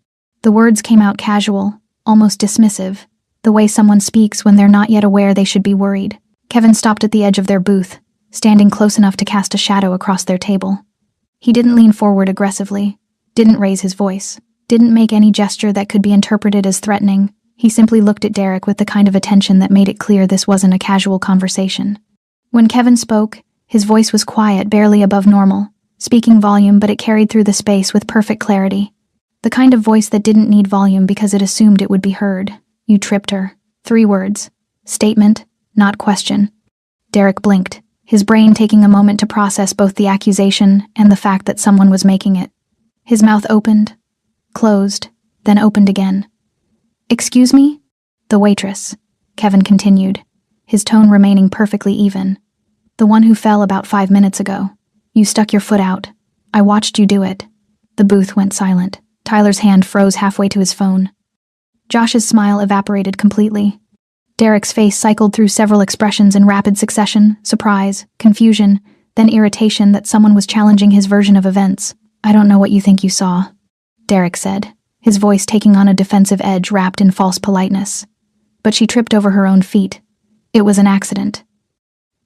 The words came out casual, almost dismissive, the way someone speaks when they're not yet aware they should be worried. Kevin stopped at the edge of their booth, standing close enough to cast a shadow across their table. He didn't lean forward aggressively, didn't raise his voice, didn't make any gesture that could be interpreted as threatening. He simply looked at Derek with the kind of attention that made it clear this wasn't a casual conversation. When Kevin spoke, his voice was quiet, barely above normal, speaking volume, but it carried through the space with perfect clarity. The kind of voice that didn't need volume because it assumed it would be heard. "You tripped her." 3 words. Statement, not question. Derek blinked, his brain taking a moment to process both the accusation and the fact that someone was making it. His mouth opened, closed, then opened again. Excuse me? The waitress, Kevin continued, his tone remaining perfectly even. The one who fell about 5 minutes ago. You stuck your foot out. I watched you do it. The booth went silent. Tyler's hand froze halfway to his phone. Josh's smile evaporated completely. Derek's face cycled through several expressions in rapid succession: surprise, confusion, then irritation that someone was challenging his version of events. I don't know what you think you saw, Derek said, his voice taking on a defensive edge wrapped in false politeness. But she tripped over her own feet. It was an accident.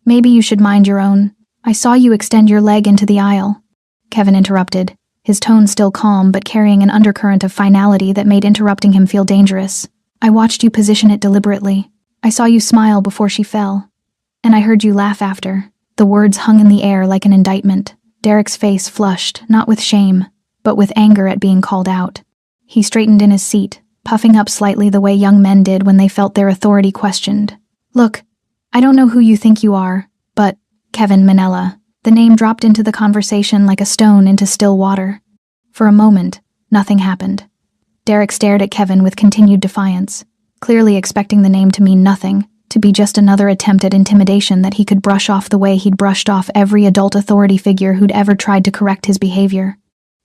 Maybe you should mind your own. I saw you extend your leg into the aisle, Kevin interrupted, his tone still calm but carrying an undercurrent of finality that made interrupting him feel dangerous. I watched you position it deliberately. I saw you smile before she fell. And I heard you laugh after. The words hung in the air like an indictment. Derek's face flushed, not with shame, but with anger at being called out. He straightened in his seat, puffing up slightly the way young men did when they felt their authority questioned. Look, I don't know who you think you are, but Kevin Manella. The name dropped into the conversation like a stone into still water. For a moment, nothing happened. Derek stared at Kevin with continued defiance, clearly expecting the name to mean nothing, to be just another attempt at intimidation that he could brush off the way he'd brushed off every adult authority figure who'd ever tried to correct his behavior.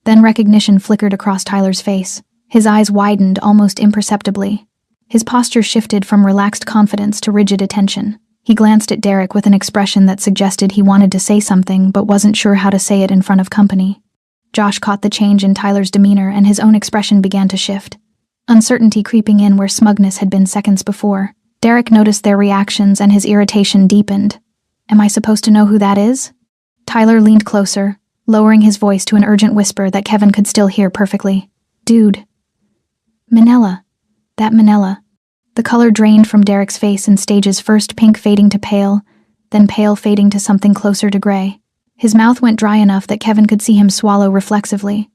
Then recognition flickered across Tyler's face. His eyes widened almost imperceptibly. His posture shifted from relaxed confidence to rigid attention. He glanced at Derek with an expression that suggested he wanted to say something but wasn't sure how to say it in front of company. Josh caught the change in Tyler's demeanor and his own expression began to shift. Uncertainty creeping in where smugness had been seconds before. Derek noticed their reactions and his irritation deepened. Am I supposed to know who that is? Tyler leaned closer, lowering his voice to an urgent whisper that Kevin could still hear perfectly. Dude. Manella. That Manella. The color drained from Derek's face in stages, first pink fading to pale, then pale fading to something closer to gray. His mouth went dry enough that Kevin could see him swallow reflexively.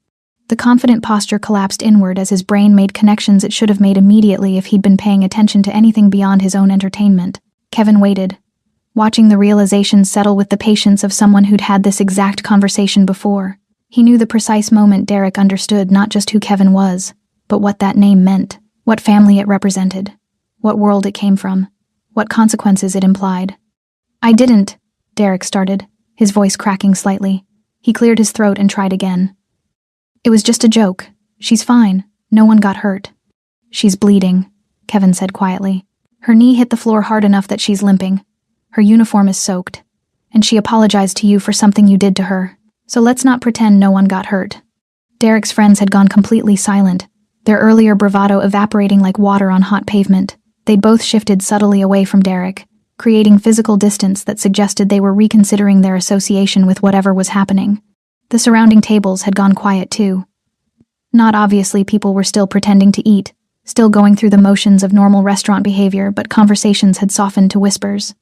The confident posture collapsed inward as his brain made connections it should have made immediately if he'd been paying attention to anything beyond his own entertainment. Kevin waited, watching the realization settle with the patience of someone who'd had this exact conversation before. He knew the precise moment Derek understood not just who Kevin was, but what that name meant, what family it represented, what world it came from, what consequences it implied. I didn't, Derek started, his voice cracking slightly. He cleared his throat and tried again. It was just a joke. She's fine. No one got hurt. She's bleeding, Kevin said quietly. Her knee hit the floor hard enough that she's limping. Her uniform is soaked. And she apologized to you for something you did to her. So let's not pretend no one got hurt. Derek's friends had gone completely silent, their earlier bravado evaporating like water on hot pavement. They'd both shifted subtly away from Derek, creating physical distance that suggested they were reconsidering their association with whatever was happening. The surrounding tables had gone quiet too. Not obviously, people were still pretending to eat, still going through the motions of normal restaurant behavior, but conversations had softened to whispers.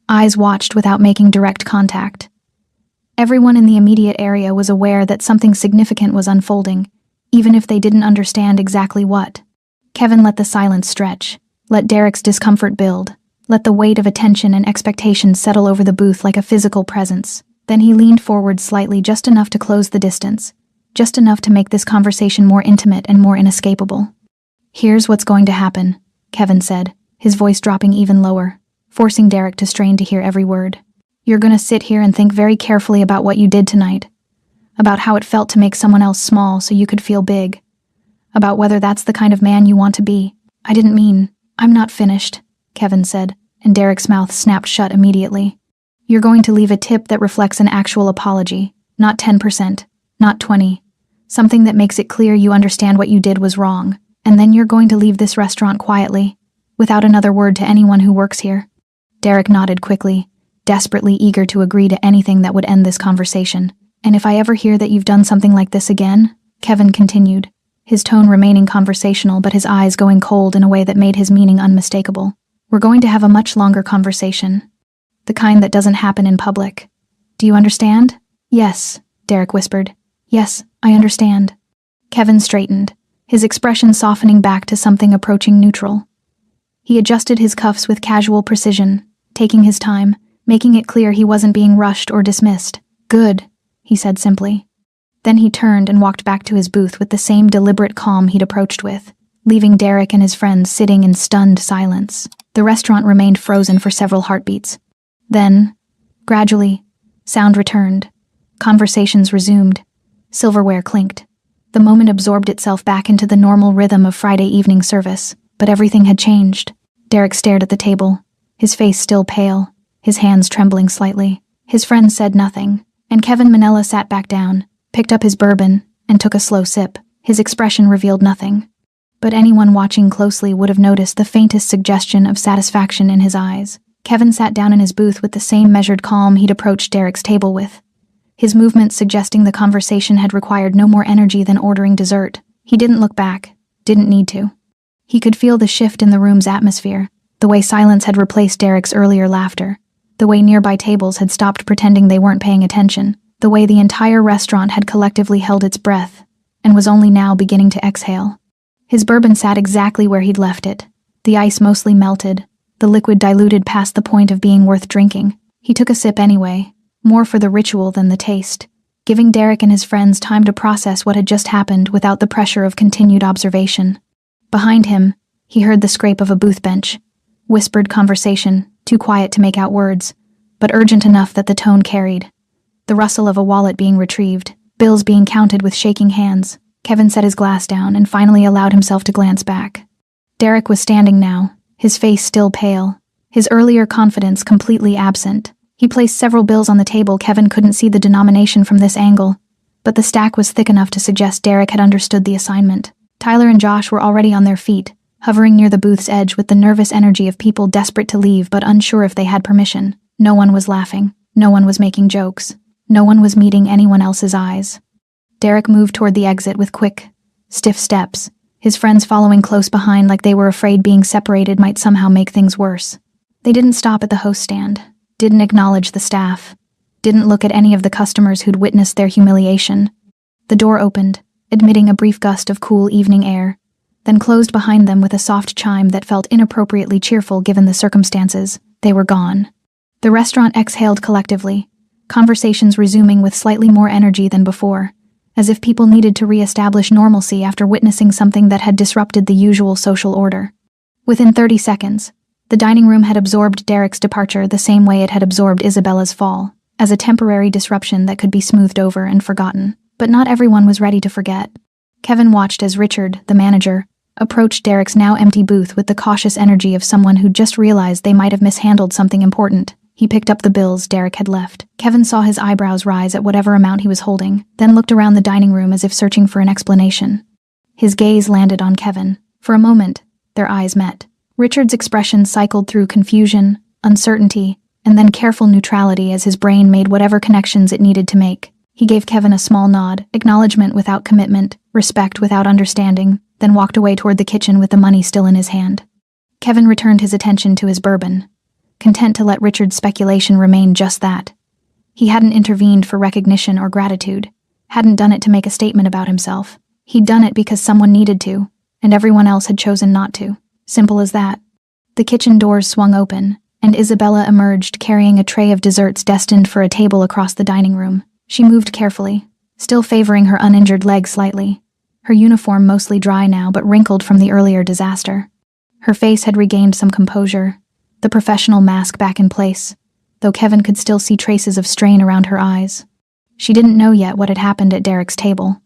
Eyes watched without making direct contact. Everyone in the immediate area was aware that something significant was unfolding, even if they didn't understand exactly what. Kevin let the silence stretch, let Derek's discomfort build, let the weight of attention and expectation settle over the booth like a physical presence. Then he leaned forward slightly, just enough to close the distance, just enough to make this conversation more intimate and more inescapable. Here's what's going to happen, Kevin said, his voice dropping even lower, forcing Derek to strain to hear every word. You're going to sit here and think very carefully about what you did tonight, about how it felt to make someone else small so you could feel big, about whether that's the kind of man you want to be. I didn't mean, I'm not finished, Kevin said, and Derek's mouth snapped shut immediately. You're going to leave a tip that reflects an actual apology, not 10%, not 20%, something that makes it clear you understand what you did was wrong, and then you're going to leave this restaurant quietly, without another word to anyone who works here. Derek nodded quickly, desperately eager to agree to anything that would end this conversation. And if I ever hear that you've done something like this again, Kevin continued, his tone remaining conversational but his eyes going cold in a way that made his meaning unmistakable. We're going to have a much longer conversation. The kind that doesn't happen in public. Do you understand? Yes, Derek whispered. Yes, I understand. Kevin straightened, his expression softening back to something approaching neutral. He adjusted his cuffs with casual precision, taking his time, making it clear he wasn't being rushed or dismissed. Good, he said simply. Then he turned and walked back to his booth with the same deliberate calm he'd approached with. leaving Derek and his friends sitting in stunned silence. The restaurant remained frozen for several heartbeats. Then, gradually, sound returned. Conversations resumed. Silverware clinked. The moment absorbed itself back into the normal rhythm of Friday evening service, but everything had changed. Derek stared at the table, his face still pale, his hands trembling slightly. His friends said nothing, and Kevin Manella sat back down, picked up his bourbon, and took a slow sip. His expression revealed nothing, but anyone watching closely would have noticed the faintest suggestion of satisfaction in his eyes. Kevin sat down in his booth with the same measured calm he'd approached Derek's table with, his movements suggesting the conversation had required no more energy than ordering dessert. He didn't look back, didn't need to. He could feel the shift in the room's atmosphere, the way silence had replaced Derek's earlier laughter, the way nearby tables had stopped pretending they weren't paying attention, the way the entire restaurant had collectively held its breath and was only now beginning to exhale. His bourbon sat exactly where he'd left it, the ice mostly melted, the liquid diluted past the point of being worth drinking. He took a sip anyway, more for the ritual than the taste, giving Derek and his friends time to process what had just happened without the pressure of continued observation. Behind him, he heard the scrape of a booth bench, whispered conversation, too quiet to make out words, but urgent enough that the tone carried. The rustle of a wallet being retrieved, bills being counted with shaking hands. Kevin set his glass down and finally allowed himself to glance back. Derek was standing now, his face still pale, his earlier confidence completely absent. He placed several bills on the table. Kevin couldn't see the denomination from this angle, but the stack was thick enough to suggest Derek had understood the assignment. Tyler and Josh were already on their feet, hovering near the booth's edge with the nervous energy of people desperate to leave but unsure if they had permission. No one was laughing. No one was making jokes. No one was meeting anyone else's eyes. Derek moved toward the exit with quick, stiff steps, his friends following close behind like they were afraid being separated might somehow make things worse. They didn't stop at the host stand, didn't acknowledge the staff, didn't look at any of the customers who'd witnessed their humiliation. The door opened, admitting a brief gust of cool evening air, then closed behind them with a soft chime that felt inappropriately cheerful given the circumstances. They were gone. The restaurant exhaled collectively, conversations resuming with slightly more energy than before, as if people needed to re-establish normalcy after witnessing something that had disrupted the usual social order. Within 30 seconds, the dining room had absorbed Derek's departure the same way it had absorbed Isabella's fall, as a temporary disruption that could be smoothed over and forgotten. But not everyone was ready to forget. Kevin watched as Richard, the manager, approached Derek's now empty booth with the cautious energy of someone who'd just realized they might have mishandled something important. He picked up the bills Derek had left. Kevin saw his eyebrows rise at whatever amount he was holding, then looked around the dining room as if searching for an explanation. His gaze landed on Kevin. For a moment, their eyes met. Richard's expression cycled through confusion, uncertainty, and then careful neutrality as his brain made whatever connections it needed to make. He gave Kevin a small nod, acknowledgement without commitment, respect without understanding, then walked away toward the kitchen with the money still in his hand. Kevin returned his attention to his bourbon, content to let Richard's speculation remain just that. He hadn't intervened for recognition or gratitude, hadn't done it to make a statement about himself. He'd done it because someone needed to, and everyone else had chosen not to. Simple as that. The kitchen doors swung open, and Isabella emerged carrying a tray of desserts destined for a table across the dining room. She moved carefully, still favoring her uninjured leg slightly, her uniform mostly dry now but wrinkled from the earlier disaster. Her face had regained some composure, the professional mask back in place, though Kevin could still see traces of strain around her eyes. She didn't know yet what had happened at Derek's table.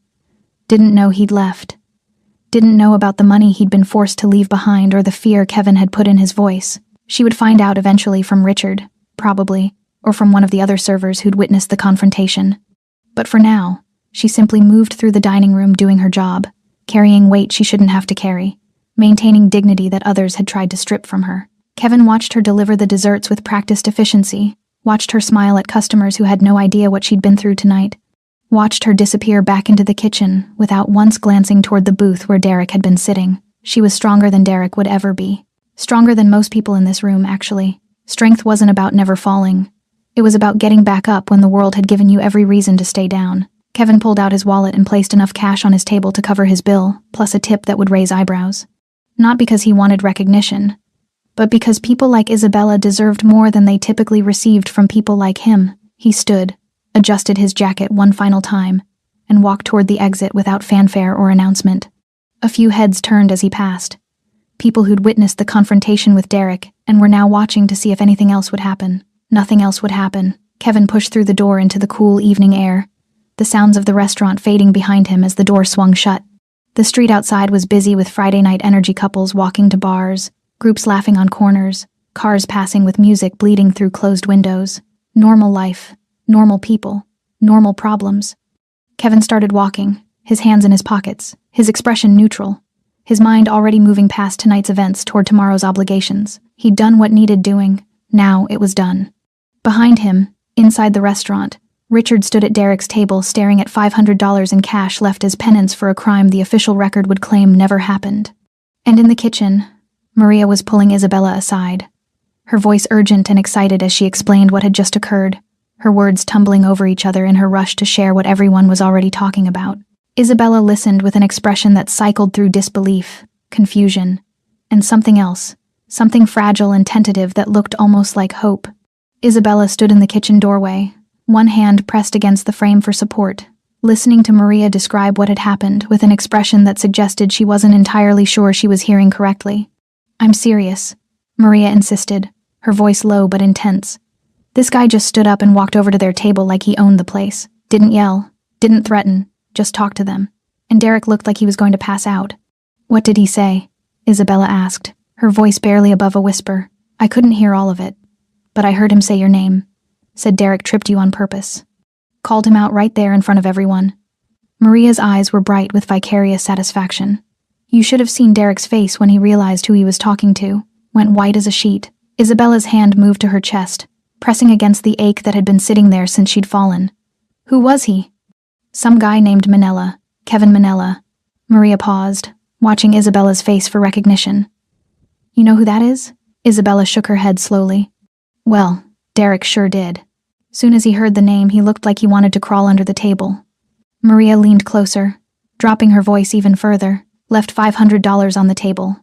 Didn't know he'd left. Didn't know about the money he'd been forced to leave behind or the fear Kevin had put in his voice. She would find out eventually from Richard, probably, or from one of the other servers who'd witnessed the confrontation. But for now, she simply moved through the dining room doing her job, carrying weight she shouldn't have to carry, maintaining dignity that others had tried to strip from her. Kevin watched her deliver the desserts with practiced efficiency, watched her smile at customers who had no idea what she'd been through tonight, watched her disappear back into the kitchen without once glancing toward the booth where Derek had been sitting. She was stronger than Derek would ever be. Stronger than most people in this room, actually. Strength wasn't about never falling. It was about getting back up when the world had given you every reason to stay down. Kevin pulled out his wallet and placed enough cash on his table to cover his bill, plus a tip that would raise eyebrows. Not because he wanted recognition, but because people like Isabella deserved more than they typically received from people like him. He stood, adjusted his jacket one final time, and walked toward the exit without fanfare or announcement. A few heads turned as he passed. People who'd witnessed the confrontation with Derek and were now watching to see if anything else would happen. Nothing else would happen. Kevin pushed through the door into the cool evening air, the sounds of the restaurant fading behind him as the door swung shut. The street outside was busy with Friday night energy couples walking to bars, groups laughing on corners, cars passing with music bleeding through closed windows. Normal life, normal people, normal problems. Kevin started walking, his hands in his pockets, his expression neutral, his mind already moving past tonight's events toward tomorrow's obligations. He'd done what needed doing. Now it was done. Behind him, inside the restaurant, Richard stood at Derek's table staring at $500 in cash left as penance for a crime the official record would claim never happened. And in the kitchen, Maria was pulling Isabella aside, her voice urgent and excited as she explained what had just occurred, her words tumbling over each other in her rush to share what everyone was already talking about. Isabella listened with an expression that cycled through disbelief, confusion, and something else, something fragile and tentative that looked almost like hope. Isabella stood in the kitchen doorway, one hand pressed against the frame for support, listening to Maria describe what had happened with an expression that suggested she wasn't entirely sure she was hearing correctly. "I'm serious," Maria insisted, her voice low but intense. This guy just stood up and walked over to their table like he owned the place. Didn't yell, didn't threaten, just talked to them. And Derek looked like he was going to pass out. "What did he say?" Isabella asked, her voice barely above a whisper. "I couldn't hear all of it, but I heard him say your name. Said Derek tripped you on purpose. Called him out right there in front of everyone." Maria's eyes were bright with vicarious satisfaction. You should have seen Derek's face when he realized who he was talking to. Went white as a sheet. Isabella's hand moved to her chest, pressing against the ache that had been sitting there since she'd fallen. "Who was he?" "Some guy named Manella, Kevin Manella." Maria paused, watching Isabella's face for recognition. "You know who that is?" Isabella shook her head slowly. "Well, Derek sure did. Soon as he heard the name, he looked like he wanted to crawl under the table." Maria leaned closer, dropping her voice even further, left $500 on the table.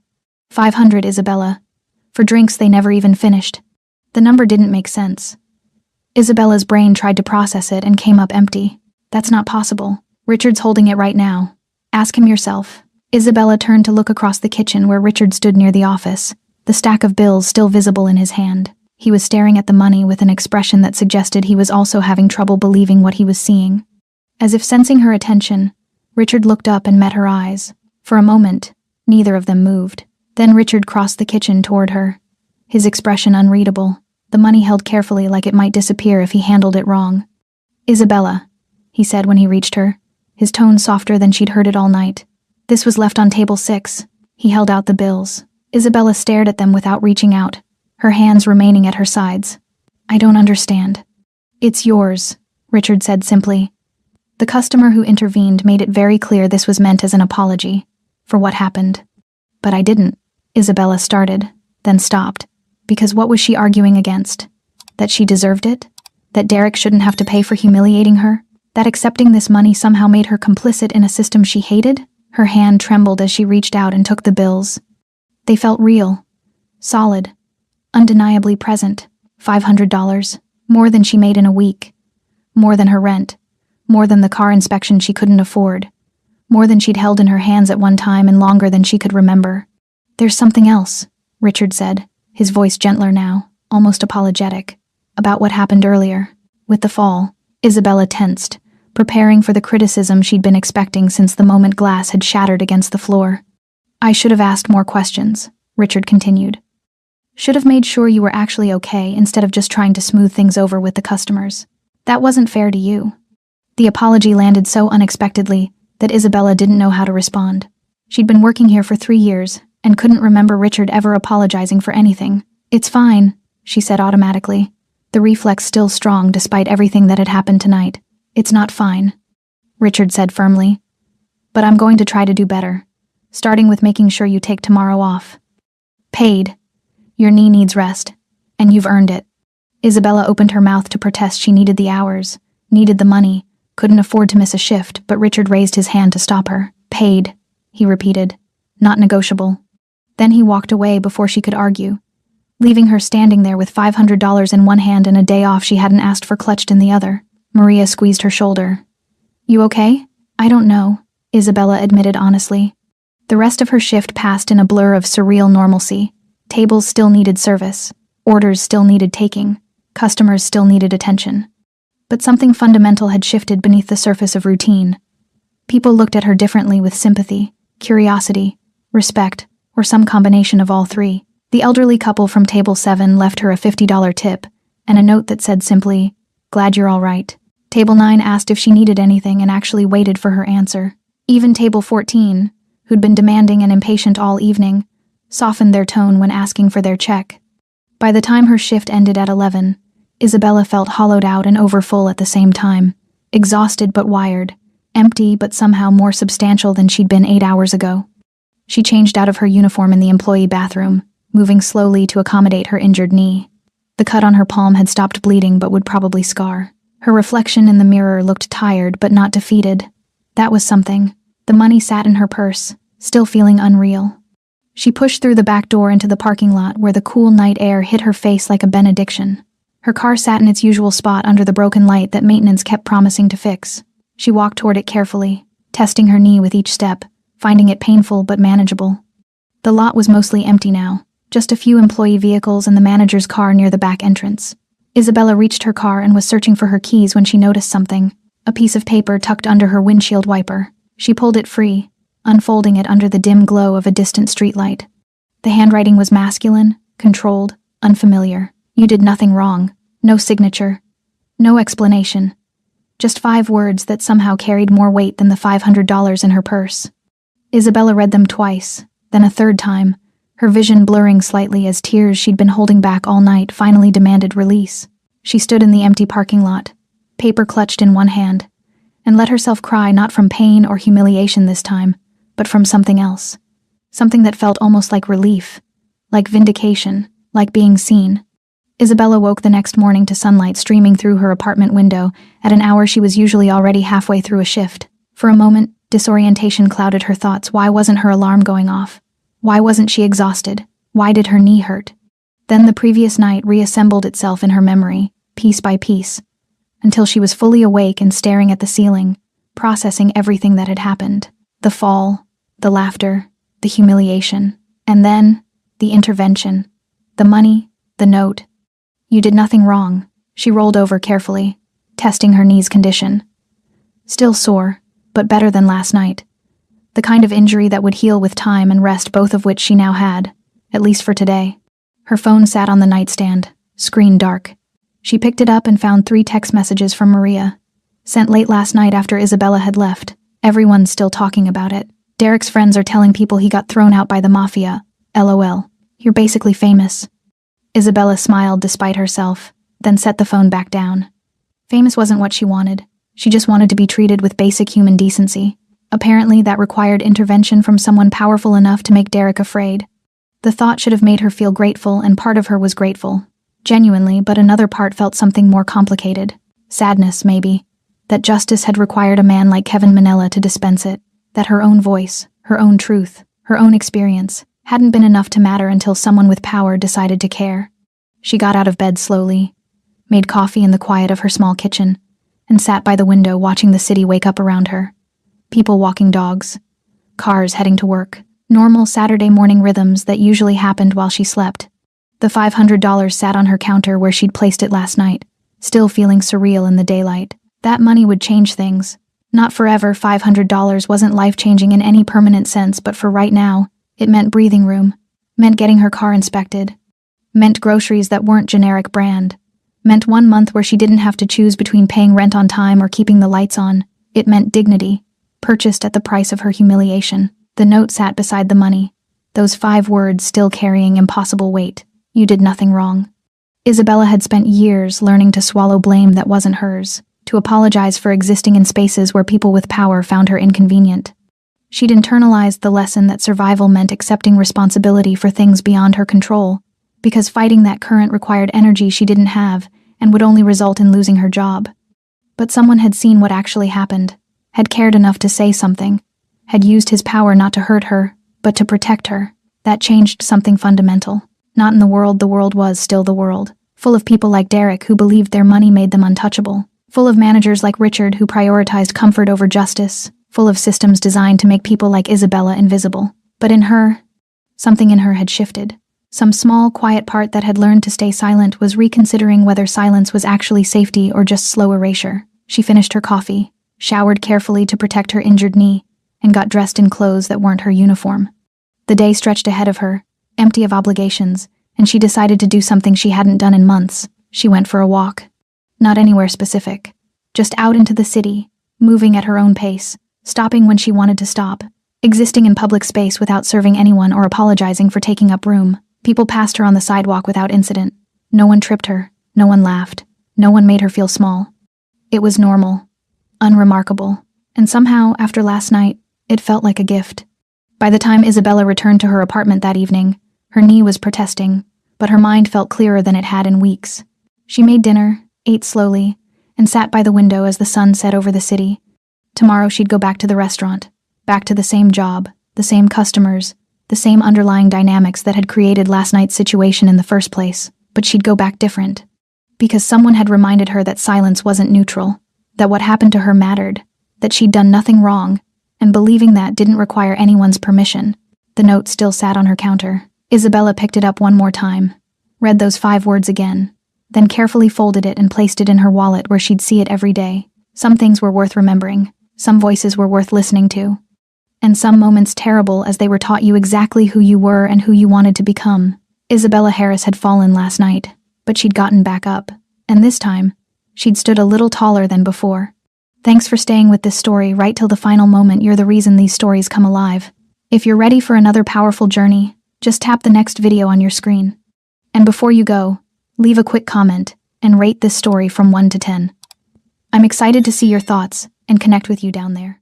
$500, Isabella. For drinks they never even finished. The number didn't make sense. Isabella's brain tried to process it and came up empty. "That's not possible. Richard's holding it right now. Ask him yourself." Isabella turned to look across the kitchen where Richard stood near the office, the stack of bills still visible in his hand. He was staring at the money with an expression that suggested he was also having trouble believing what he was seeing. As if sensing her attention, Richard looked up and met her eyes. For a moment, neither of them moved. Then Richard crossed the kitchen toward her, his expression unreadable, the money held carefully like it might disappear if he handled it wrong. "Isabella," he said when he reached her, his tone softer than she'd heard it all night. "This was left on table 6. He held out the bills. Isabella stared at them without reaching out, her hands remaining at her sides. "I don't understand." "It's yours," Richard said simply. The customer who intervened made it very clear this was meant as an apology for what happened. "But I didn't," Isabella started, then stopped, because what was she arguing against? That she deserved it? That Derek shouldn't have to pay for humiliating her? That accepting this money somehow made her complicit in a system she hated? Her hand trembled as she reached out and took the bills. They felt real, solid, undeniably present. $500, more than she made in a week, more than her rent, more than the car inspection she couldn't afford, more than she'd held in her hands at one time and longer than she could remember. "There's something else," Richard said, his voice gentler now, almost apologetic, "about what happened earlier." With the fall, Isabella tensed, preparing for the criticism she'd been expecting since the moment glass had shattered against the floor. "I should have asked more questions," Richard continued. "Should have made sure you were actually okay instead of just trying to smooth things over with the customers. That wasn't fair to you." The apology landed so unexpectedly that Isabella didn't know how to respond. She'd been working here for 3 years and couldn't remember Richard ever apologizing for anything. "It's fine," she said automatically, the reflex still strong despite everything that had happened tonight. "It's not fine," Richard said firmly. "But I'm going to try to do better, starting with making sure you take tomorrow off. Paid. Your knee needs rest, and you've earned it." Isabella opened her mouth to protest she needed the hours, needed the money, couldn't afford to miss a shift, but Richard raised his hand to stop her. "Paid," he repeated. "Not negotiable." Then he walked away before she could argue, leaving her standing there with $500 in one hand and a day off she hadn't asked for clutched in the other. Maria squeezed her shoulder. "You okay?" "I don't know," Isabella admitted honestly. The rest of her shift passed in a blur of surreal normalcy. Tables still needed service. Orders still needed taking. Customers still needed attention. But something fundamental had shifted beneath the surface of routine. People looked at her differently, with sympathy, curiosity, respect, or some combination of all three. The elderly couple from Table 7 left her a $50 tip and a note that said simply, "Glad you're all right." Table 9 asked if she needed anything and actually waited for her answer. Even Table 14, who'd been demanding and impatient all evening, softened their tone when asking for their check. By the time her shift ended at 11, Isabella felt hollowed out and overfull at the same time, exhausted but wired, empty but somehow more substantial than she'd been 8 hours ago. She changed out of her uniform in the employee bathroom, moving slowly to accommodate her injured knee. The cut on her palm had stopped bleeding but would probably scar. Her reflection in the mirror looked tired but not defeated. That was something. The money sat in her purse, still feeling unreal. She pushed through the back door into the parking lot where the cool night air hit her face like a benediction. Her car sat in its usual spot under the broken light that maintenance kept promising to fix. She walked toward it carefully, testing her knee with each step, finding it painful but manageable. The lot was mostly empty now, just a few employee vehicles and the manager's car near the back entrance. Isabella reached her car and was searching for her keys when she noticed something, a piece of paper tucked under her windshield wiper. She pulled it free, unfolding it under the dim glow of a distant streetlight. The handwriting was masculine, controlled, unfamiliar. You did nothing wrong. No signature. No explanation. Just 5 words that somehow carried more weight than the $500 in her purse. Isabella read them twice, then a third time, her vision blurring slightly as tears she'd been holding back all night finally demanded release. She stood in the empty parking lot, paper clutched in one hand, and let herself cry, not from pain or humiliation this time, but from something else. Something that felt almost like relief, like vindication, like being seen. Isabella woke the next morning to sunlight streaming through her apartment window at an hour she was usually already halfway through a shift. For a moment, disorientation clouded her thoughts. Why wasn't her alarm going off? Why wasn't she exhausted? Why did her knee hurt? Then the previous night reassembled itself in her memory, piece by piece, until she was fully awake and staring at the ceiling, processing everything that had happened. The fall, the laughter, the humiliation, and then the intervention. The money, the note. You did nothing wrong. She rolled over carefully, testing her knee's condition. Still sore, but better than last night. The kind of injury that would heal with time and rest, both of which she now had, at least for today. Her phone sat on the nightstand, screen dark. She picked it up and found 3 text messages from Maria, sent late last night after Isabella had left. Everyone's still talking about it. Derek's friends are telling people he got thrown out by the Mafia. LOL. You're basically famous. Isabella smiled despite herself, then set the phone back down. Famous wasn't what she wanted. She just wanted to be treated with basic human decency. Apparently, that required intervention from someone powerful enough to make Derek afraid. The thought should have made her feel grateful, and part of her was grateful. Genuinely, but another part felt something more complicated. Sadness, maybe. That justice had required a man like Kevin Manella to dispense it. That her own voice, her own truth, her own experience hadn't been enough to matter until someone with power decided to care. She got out of bed slowly, made coffee in the quiet of her small kitchen, and sat by the window watching the city wake up around her. People walking dogs, cars heading to work, normal Saturday morning rhythms that usually happened while she slept. The $500 sat on her counter where she'd placed it last night, still feeling surreal in the daylight. That money would change things. Not forever. $500 wasn't life-changing in any permanent sense, but for right now, it meant breathing room, meant getting her car inspected, meant groceries that weren't generic brand, meant 1 month where she didn't have to choose between paying rent on time or keeping the lights on. It meant dignity, purchased at the price of her humiliation. The note sat beside the money, those 5 words still carrying impossible weight. You did nothing wrong. Isabella had spent years learning to swallow blame that wasn't hers, to apologize for existing in spaces where people with power found her inconvenient. She'd internalized the lesson that survival meant accepting responsibility for things beyond her control, because fighting that current required energy she didn't have and would only result in losing her job. But someone had seen what actually happened, had cared enough to say something, had used his power not to hurt her, but to protect her. That changed something fundamental. Not in the world was still the world, full of people like Derek who believed their money made them untouchable, full of managers like Richard who prioritized comfort over justice, full of systems designed to make people like Isabella invisible. But something in her had shifted. Some small, quiet part that had learned to stay silent was reconsidering whether silence was actually safety or just slow erasure. She finished her coffee, showered carefully to protect her injured knee, and got dressed in clothes that weren't her uniform. The day stretched ahead of her, empty of obligations, and she decided to do something she hadn't done in months. She went for a walk. Not anywhere specific. Just out into the city, moving at her own pace, stopping when she wanted to stop, existing in public space without serving anyone or apologizing for taking up room. People passed her on the sidewalk without incident. No one tripped her, no one laughed, no one made her feel small. It was normal, unremarkable, and somehow, after last night, it felt like a gift. By the time Isabella returned to her apartment that evening, her knee was protesting, but her mind felt clearer than it had in weeks. She made dinner, ate slowly, and sat by the window as the sun set over the city. Tomorrow she'd go back to the restaurant, back to the same job, the same customers, the same underlying dynamics that had created last night's situation in the first place, but she'd go back different. Because someone had reminded her that silence wasn't neutral, that what happened to her mattered, that she'd done nothing wrong, and believing that didn't require anyone's permission. The note still sat on her counter. Isabella picked it up one more time, read those 5 words again, then carefully folded it and placed it in her wallet where she'd see it every day. Some things were worth remembering, some voices were worth listening to, and some moments terrible as they were taught you exactly who you were and who you wanted to become. Isabella Harris had fallen last night, but she'd gotten back up, and this time, she'd stood a little taller than before. Thanks for staying with this story right till the final moment. You're the reason these stories come alive. If you're ready for another powerful journey, just tap the next video on your screen. And before you go, leave a quick comment and rate this story from 1 to 10. I'm excited to see your thoughts and connect with you down there.